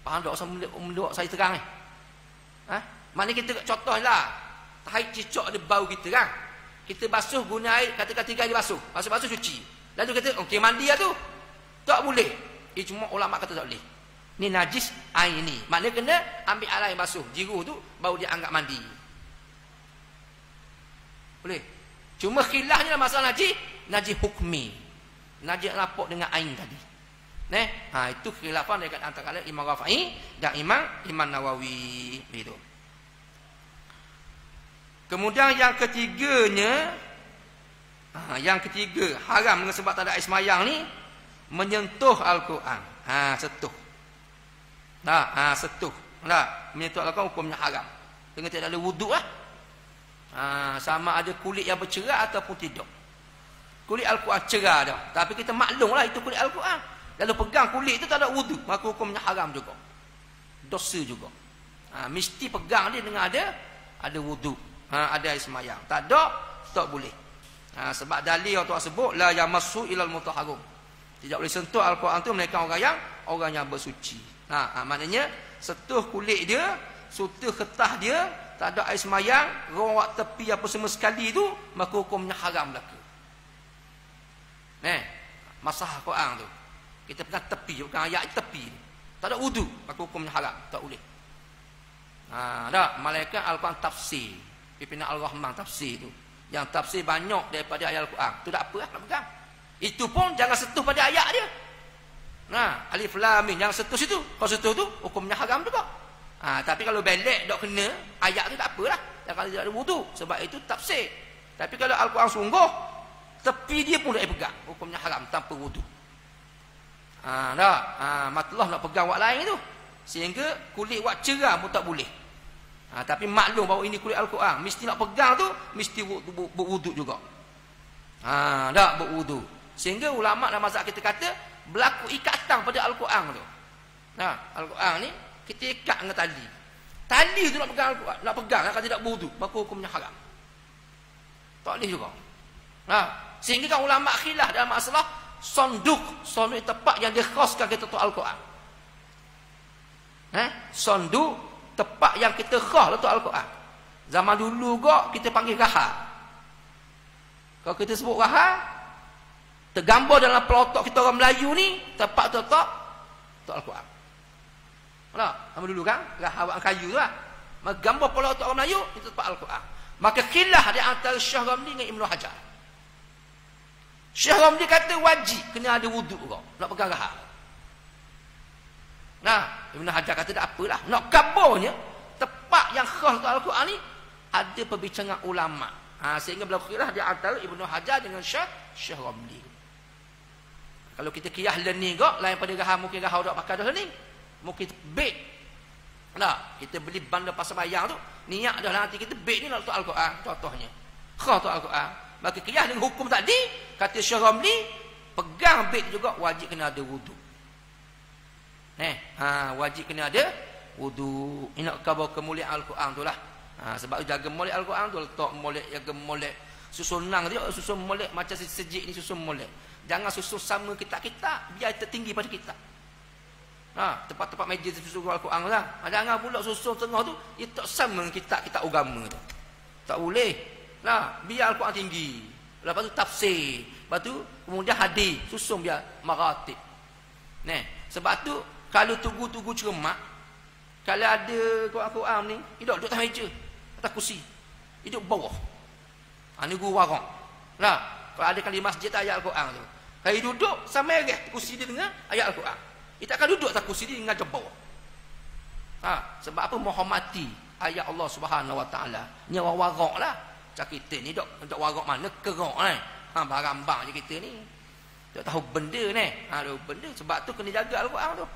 Faham tak usah saya terang ni? Mana kita contohlah tahik cicak ada bau kita kan. Kita basuh guna air katakan 3 kali basuh. Basuh cuci. Lalu kata okey mandi lah tu. Tak boleh. Ijma' ulama kata tak boleh. Ni najis air ni. Maknanya kena ambil air lain basuh. Jiru tu baru dia anggap mandi. Boleh. Cuma khilafnya masalah najis hukmi. Najis lapuk dengan air tadi. Itu khilafan dekat antara Imam Rafi'i dan Imam Nawawi itu. Kemudian yang ketiganya, haram sebab tak ada air semayang ni menyentuh Al-Quran. Setuh. Setuh. Menyentuh Al-Quran hukumnya haram. Dengan tidak ada wuduk lah. Sama ada kulit yang bercerah ataupun tidak. Kulit Al-Quran cerah dah. Tapi kita maklum lah itu kulit Al-Quran. Lalu pegang kulit itu tak ada wuduk, maka hukumnya haram juga. Dosa juga. Mesti pegang dia dengan ada wuduk. Ada air semayang. Tak ada, tak boleh. Sebab dalil yang Tuhan sebut la yamassu ilal mutahharum. Tidak boleh sentuh Al-Quran tu mereka orang yang bersuci. Maknanya sentuh kulit dia, sentuh ketah dia, tak ada air semayang, rawat tepi apa semua sekali tu, maka hukumnya haram belaka. Masalah Quran tu. Kita pegang tepi, bukan ayat tepi. Tak ada wudu, maka hukumnya haram, tak boleh. Malaikat Al-Quran tafsir. Pimpinan Al-Rahman tafsir tu. Yang tafsir banyak daripada ayat Al-Quran. Tu tak apa lah nak pegang. Itu pun jangan sentuh pada ayat dia. Alif lam mim jangan sentuh situ. Kalau sentuh tu hukumnya haram juga. Tapi kalau belek tak kena ayat tu tak apalah. Kalau tidak ada wudu, sebab itu tafsir. Tapi kalau Al-Quran sungguh tepi dia pun tak pegang, hukumnya haram tanpa wudu. Matlah nak pegang wak lain tu, sehingga kulit wak cerah pun tak boleh. Tapi maklum bahawa ini kulit Al-Quran, mesti nak pegang tu mesti berwuduk juga. Berwuduk. Sehingga ulama dalam mazhab kita kata berlaku ikatan pada Al-Quran tu. Al-Quran ni kita ikat dengan tali. Tali tu nak pegang Al-Quran, nak pegang kalau tidak berwuduk, maka hukumnya haram. Tak boleh juga. Sehingga kan ulama khilaf dalam masalah sonduk tempat yang dikhaskan kita tu Al-Quran. Sonduk tempat yang kita khas letak Al-Quran. Zaman dulu kok kita panggil rahal. Kalau kita sebut rahal, tergambar dalam pelotok kita orang Melayu ni, tempat tu letak Al-Quran. Zaman dulu kan, rahal kayu tu lah. Maka gambar pelotok orang Melayu, itu tempat Al-Quran. Maka khilaf di antara Syekh Ramli dengan Ibnu Hajar. Syekh Ramli kata wajib kena ada wuduk kau nak pegang rahal. Ibnu Hajar kata tak apalah. Nak kabarnya tempat yang khas untuk Al-Quran ni ada perbincangan ulama. Sehingga berlaku khilaf di antara Ibnu Hajar dengan Syekh Ramli. Kalau kita kiyah learning kau lain pada rahal, mungkin rahal dak pakai dah learning. Mungkin beg. Kita beli bandar pasar bayang tu, niat dah nanti kita beg ni nak letak Al-Quran contohnya. Khah tu Al-Quran. Maka qiyas dengan hukum tadi, kata Syekh Ramli, pegang bait juga wajib kena ada wudu. Wajib kena ada wudu. Ini nak khabar kemuliaan Al-Quran tu lah. Sebab jaga molek Al-Quran tu, letak molek, jaga molek. Susun nang dia, susun molek macam sejik ni, susun molek. Jangan susun sama kitab-kitab, biar tertinggi pada kitab. Tempat-tempat meja susun Al-Quran lah. Jangan pula susun tengah tu, ia tak sama dengan kitab-kitab agama tu. Tak boleh. Biar Al-Quran tinggi. Lepas tu tafsir. Lepas tu kemudian hadis, susun biar maratib. Sebab tu kalau tugu-tugu cermat, kalau ada Quran ni, duduk atas meja, atas kursi, duduk bawah. Ni guru warang. Kalau ada kali masjid ayat Al-Quran tu, kalau duduk sama merah kursi dia dengar ayat Al-Quran. Dia takkan duduk atas kursi dia ngajar bawah. Sebab apa? Menghormati ayat Allah Subhanahu Wa Taala. Ni orang warang lah. Macam kita ni duduk warang mana kerak ni. Barang-barang je kita ni. Tak tahu benda ni. Benda sebab tu kena jaga Al-Quran tu.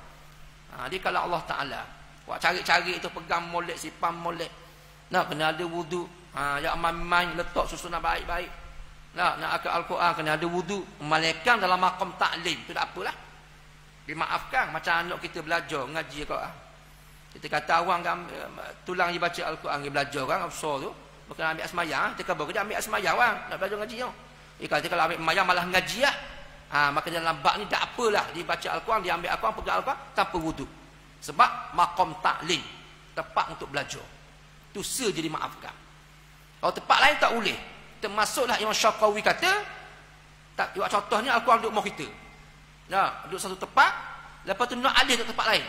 Dia kalau Allah Taala buat cari-cari tu, pegang molek, sipam molek. Kena ada wudu. Yang main-main letak susunan baik-baik. Nak akal Al-Quran kena ada wudu. Malaikat dalam maqam taklim tu tak apalah. Dimaafkan macam anak kita belajar ngaji Al-Quran. Kita kata awang tulang dia baca Al-Quran, dia belajar kan besar tu. Bukan ambil asmayang, kita kata dia ambil asmayang wang, nak belajar ngaji tau. Dia kata kalau ambil asmayang malah ngaji lah. Maka dalam bab ni tak apalah, dia baca Al-Quran, dia ambil Al-Quran, pegang Al-Quran tanpa wudu. Sebab maqam taklim, tempat untuk belajar. Tu saja dimaafkan. Kalau tempat lain tak boleh. Termasuklah Imam Syaqawi kata, tak buat contohnya Al-Quran duduk rumah kita. Duduk satu tempat, lepas tu nak alih ke tempat lain.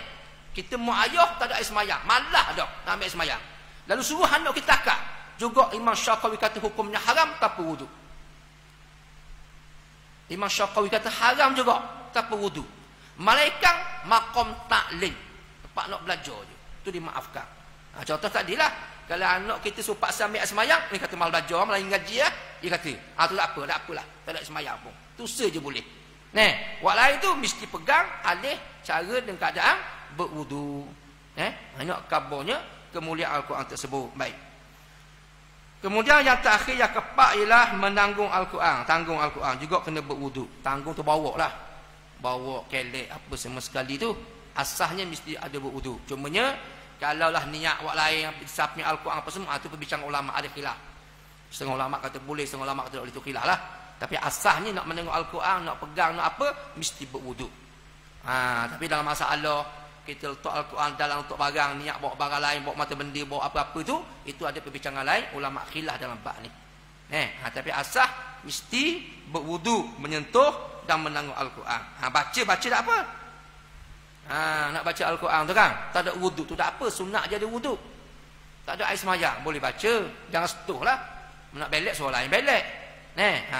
Kita mau ayah tak ada air semayang, malah dah nak ambil air semayang. Lalu suruh anak kita akak. Juga Imam Syaqawi kata hukumnya haram tanpa wudu. Imam Syaqawi kata haram juga tanpa wudu. Malaikat maqam taklim, tempat nak belajar je. Tu dimaafkan. Contoh tadilah, kalau anak kita suruh paksa ambil air semayang, dia kata malah belajar, malah ngaji lah. Dia kata, tu tak apalah. Tak ada air semayang pun. Tu saja boleh. Wak lain tu mesti pegang alih cara dan keadaan berwudu. Nak kabarnya kemuliaan Al-Quran tersebut. Baik. Kemudian yang terakhir, yang keempat ialah menanggung Al-Quran. Tanggung Al-Quran juga kena berwudu. Tanggung tu bawa lah. Bawa kelek apa semua sekali tu. Asasnya mesti ada berwudu. Cumanya kalaulah niat wak lain yang disapnya Al-Quran apa semua, itu perbincangan ulama ada khilaf. Setengah ulama kata boleh, setengah ulama kata tak boleh, itu khilaf lah. Tapi asasnya nak menengok Al-Quran, nak pegang, nak apa, mesti berwudu. Tapi dalam masalah kita letak Al-Quran dalam untuk barang, niat bawa barang lain, bawa mata benda, bawa apa-apa tu, itu ada perbincangan lain, ulama khilaf dalam bab ni. Tapi asas mesti berwudu, menyentuh dan menanggung Al-Quran. Baca tak apa. Nak baca Al-Quran tu kan, tak ada wudu tu tak apa, sunat je ada wudu. Tak ada air semayang, boleh baca, jangan setuh lah. Nak belek suara lain belek.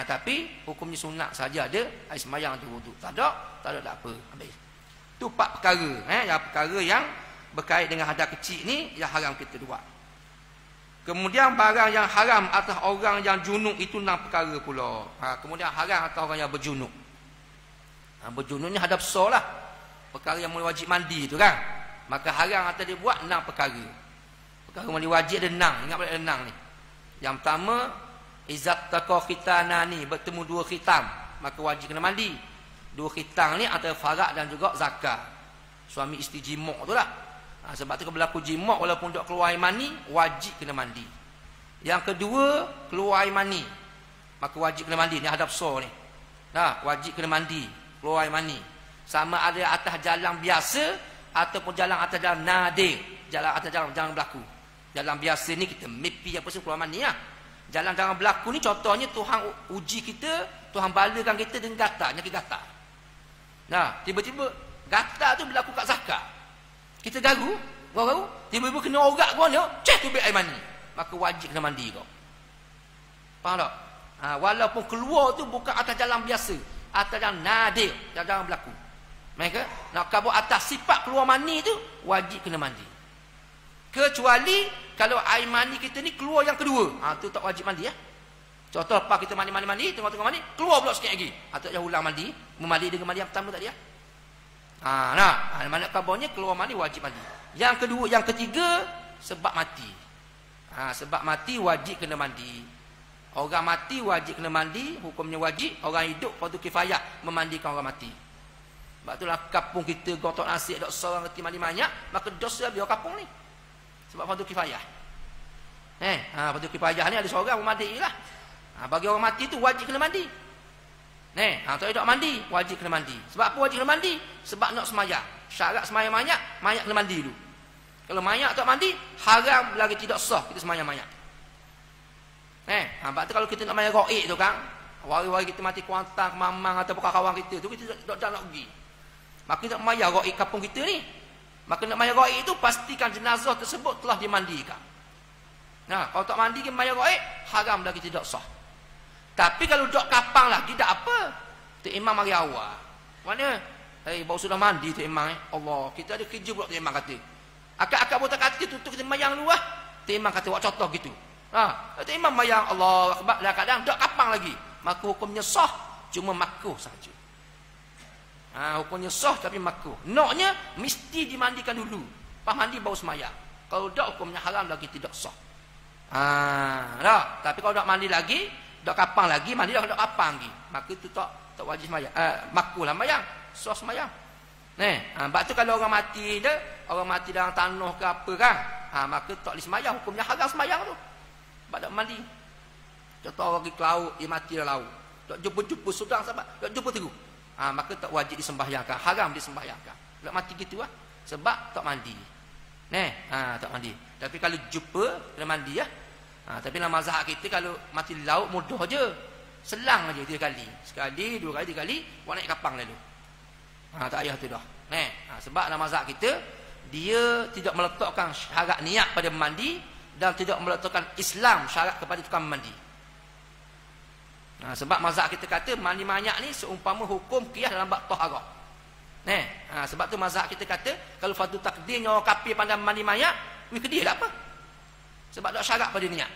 Tapi hukumnya sunat saja ada air semayang tu wudu. Tak ada tak apa. Habis. Tu 4 perkara. Yang perkara yang berkait dengan hadas kecil ni yang haram kita buat. Kemudian barang yang haram atas orang yang junub itu 6 perkara pula. Kemudian haram atas orang yang berjunub. Berjunub ni hadas besar lah. Perkara yang wajib mandi tu kan. Maka haram atas dia buat 6 perkara. Perkara mandi wajib ada 6. Ingat balik ada 6 ni. Yang pertama, izat taqa khitanani, bertemu 2 khitan, maka wajib kena mandi. 2 khitan ni antara farad dan juga zakat. Suami isteri jimak tu lah. Sebab tu kalau berlaku jimak walaupun tak keluar air mani, wajib kena mandi. Yang kedua, keluar air mani, maka wajib kena mandi. Ni hadap besar ni. Wajib kena mandi, keluar air mani. Sama ada atas jalan biasa ataupun jalan atas jalan nadir. Jalan atas jalan berlaku. Jalan biasa ni kita mimpi apa semua keluar mani lah. Jalan jangan berlaku ni contohnya Tuhan uji kita, Tuhan balakan kita dengan gatal, nyakit gatal. Tiba-tiba gatal tu berlaku kat zakat. Kita garu, tiba-tiba kena orak kau ni, tu air mani. Maka wajib kena mandi kau. Faham tak? Walaupun keluar tu bukan atas jalan biasa, atas jalan nadir, jangan berlaku. Mereka nak kabur atas sifat keluar mani tu, wajib kena mandi. Kecuali kalau air mani kita ni keluar yang kedua, tu tak wajib mandi ya. Contoh lepas kita mandi, tengok-tengok mandi, keluar pula sikit lagi. Tak payah ulang mandi, memandi dengan mandi yang pertama tadi ya. Mana kabarnya keluar mandi wajib mandi. Yang kedua, yang ketiga sebab mati. Sebab mati wajib kena mandi. Orang mati wajib kena mandi, hukumnya wajib. Orang hidup fardu kifayah memandikan orang mati. Sebab itulah kampung kita gotok nasi ada seorang reti mandi banyak, maka dosa biar kampung ni. Sebab fardu kifayah. Fardu kifayah ni ada seorang memandi lah. Bagi orang mati tu wajib kena mandi. Tak ada mandi, wajib kena mandi. Sebab apa wajib kena mandi? Sebab nak semayang. Syarat semayang mayat kena mandi dulu. Kalau mayat tak mandi, haram lagi tidak sah kita semayang mayat. Sebab tu kalau kita nak mayang gaib tu kan, wari-wari kita mati kuantang, mamang atau kawan kita tu, kita tak nak pergi. Maka nak mayang gaib kampung kita ni. Maka nak mayang gaib tu, pastikan jenazah tersebut telah dimandikan. Kalau tak mandi ke mayang gaib, haram lagi tidak sah. Tapi kalau dok kapang lagi, tak apa. Tok Imam mari awal. Mana? Baru sudah mandi Tok Imam. Allah, kita ada kerja pula Tok Imam kata. Akak-akak buta kata tutup kita mayang luah. Tok Imam kata buat contoh gitu. Tok Imam mayang Allah akbar dah kadang dok kapang lagi. Maka hukumnya sah, cuma makruh saja. Hukumnya sah tapi makruh. Naknya mesti dimandikan dulu. Pas mandi baru semayang. Kalau dok hukumnya haram lagi tidak sah. Tapi kalau dok mandi lagi, dok kapang lagi, mandi dok kapang lagi. Maka itu tak wajib semayang. Makruh lah semayang. Sah semayang. Sebab tu kalau orang mati dia, orang mati dalam tanah ke apa kan, maka tak boleh semayang, hukumnya haram semayang tu. Sebab tak mandi. Contoh orang pergi ke laut, dia mati dalam laut. Tak jumpa-jumpa sudang sahabat, tak jumpa teruk. Maka tak wajib disembahyangkan, haram disembahyangkan. Tak mati gitu lah. Sebab tak mandi. Tak mandi. Tapi kalau jumpa, kena mandi ya. Tapi dalam mazhab kita kalau mati di laut mudah je. Selang aja 3 kali. Sekali, 2 kali, 3 kali, buat naik kapang lalu. Tak payah tu dah. Sebab dalam mazhab kita, dia tidak meletakkan syarat niat pada mandi dan tidak meletakkan Islam syarat kepada tukang mandi. Sebab mazhab kita kata mandi mayat ni seumpama hukum qiyas dalam bab taharah. Sebab tu mazhab kita kata kalau fardu takdirnya orang kafir pandai mandi mayat, kedih tak apa. Sebab tak syarat pada niat.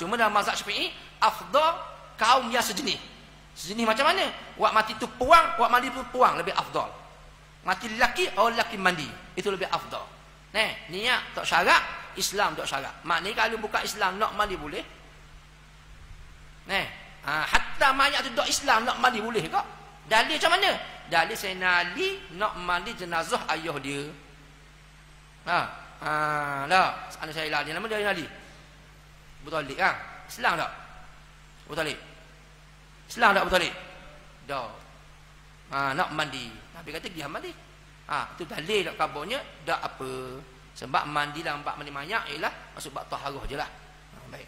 Cuma dalam mazhab Syafi'i afdal kaum yang sejenis. Sejenis macam mana? Wak mati tu puang, wak mandi tu puang lebih afdal. Mati lelaki, orang lelaki mandi, itu lebih afdal. Niat tak syarat, Islam tak syarat. Maknanya kalau bukan Islam nak mandi boleh. Hatta mayat tu tak Islam nak mandi boleh kok. Dalil macam mana? Dalil Sayyidina Ali nak mandi jenazah ayah dia. Anak saya lah dia nama dia Ali. Betul Ali kan? Islam tak? Betul Ali. Islam tak betul Ali? Dah. Nak mandi. Nabi kata dia mandi. Itu dalil nak kabarnya tak apa. Sebab mandi dalam bab mandi mayat ialah masuk bab taharah jelah. Baik.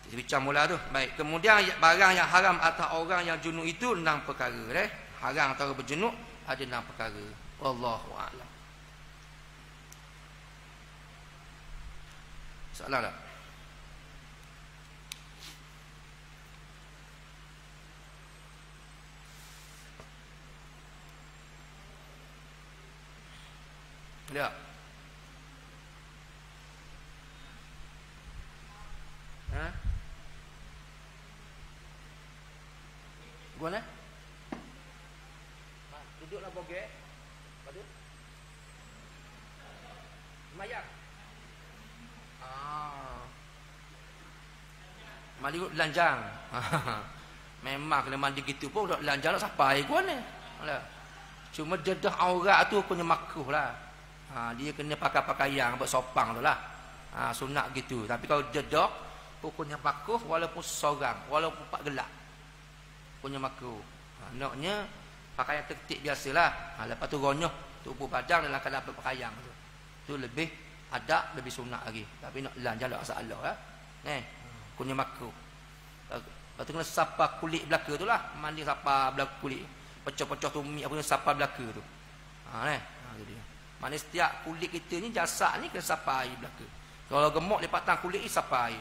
Kita bincang mula tu. Baik. Kemudian barang yang haram atas orang yang junub itu 6 perkara. Haram atas orang berjunub ada 6 perkara. Wallahu a'lam. Soalan tak? Ya. Gua nak? Duduklah bogek. Lepas tu semayang. Mandi lanjang. Memang kena mandi gitu pun dak lanjang nak sampai gua ni. Cuma dedah aurat tu punya makruh lah. Dia kena pakai pakaian buat sopang tu lah. Sunat gitu. Tapi kalau dedah hukumnya makruh walaupun seorang, walaupun 4 gelap. Punya makruh. Naknya pakaian tertib biasalah. Lepas tu ronyoh tubuh badan dalam keadaan berpakaian tu. Tu lebih adab, lebih sunat lagi. Tapi nak lanjang tak masalah lah. Hukumnya makruh. Lepas tu kena sapa kulit belaka tu lah. Mandi sapa belaka kulit. Pecah-pecah tumit apa kena sapa belaka tu. Tu dia. Maknanya setiap kulit kita ni, jasad ni kena sapa air belaka. Kalau gemuk lepas tang kulit ni sapa air.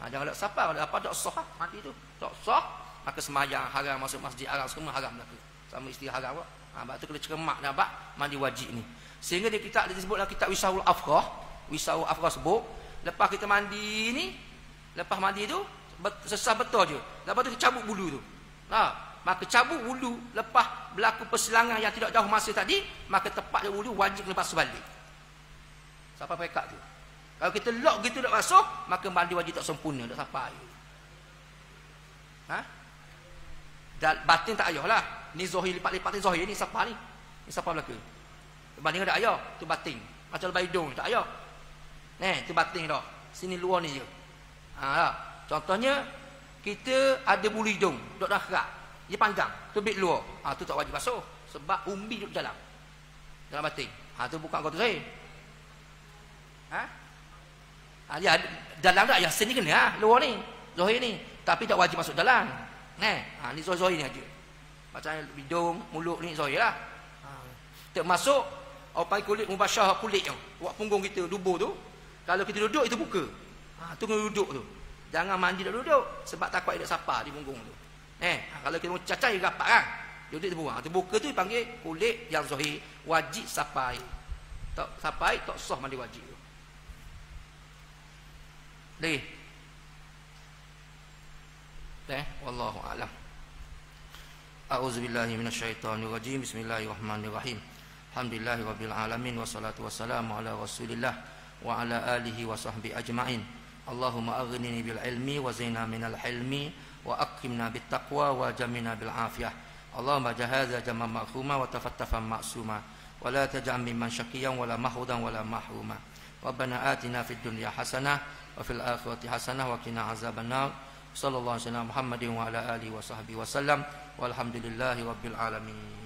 Jangan nak sapa, kalau apa tak sah mandi tu. Tak sah, maka semayang haram, masuk masjid haram, semua haram belaka. Sama isteri haram kok. Sebab tu kena cermak dah bab mandi wajib ni. Sehingga dia kitab dia disebut dalam kitab Wisaul Afrah. Wisaul Afrah sebut, lepas kita mandi ni, lepas mandi tu sesah betul je. Lepas tu kita cabut bulu tu. Maka cabut wuduk lepas berlaku perselangan yang tidak jauh masa tadi, maka tepat wuduk wajib lepas balik. Siapa pekat tu? Kalau kita lock gitu tak masuk, maka mandi wajib tak sempurna, tak sampai. Ha? Dan batin tak ayahlah. Ni zahir lipat-lipat ni zahir ni siapa ni? Ni siapa belaka? Banding ada ayah, tu batin. Macam lebar hidung tak ayah. Tu batin dah. Sini luar ni je. Contohnya kita ada bulu hidung, duk dah kerak. Dia panjang, tu bit luar. Tu tak wajib basuh sebab umbi duduk dalam batin. Tu bukan kau tu saya. Dia dalam tak, ya sini kena luar ni, zahir ni, tapi tak wajib masuk dalam. Ni zahir ni aja. Macam hidung, mulut ni zahir lah. Tak masuk pakai kulit mubasyah kulit tu. Buat punggung kita dubur tu. Kalau kita duduk itu buka. Tu kena duduk tu. Jangan mandi dah duduk sebab takut ada sapa di punggung tu. Kalau kita mau cacai rapat kan. Duduk tu buang. Tu buka tu dipanggil kulit yang zahir, wajib sapai. Tak sapai tak sah mandi wajib. Lagi. Wallahu a'lam. A'udzubillahi minasyaitonirrajim. Bismillahirrahmanirrahim. Alhamdulillahirabbil alamin wassalatu wassalamu ala Rasulillah wa ala alihi wa sahbihi ajma'in. Allahumma aghnini bil ilmi wa zina minal hilmi wa aqimna bit taqwa wa jamina bil afiyah. Allahumma jahadha jamma ma'khuma wa tafattafan ma'suma wa la taj'al mimman syaqiyan wa la mahrudan wa la mahruma. Rabbana atina fid dunya hasanah wa fil akhirati hasanah wa qina azabannar. Sallallahu alaihi wasallam Muhammadin wa ala alihi wa sahbihi wasallam walhamdulillahi rabbil alamin.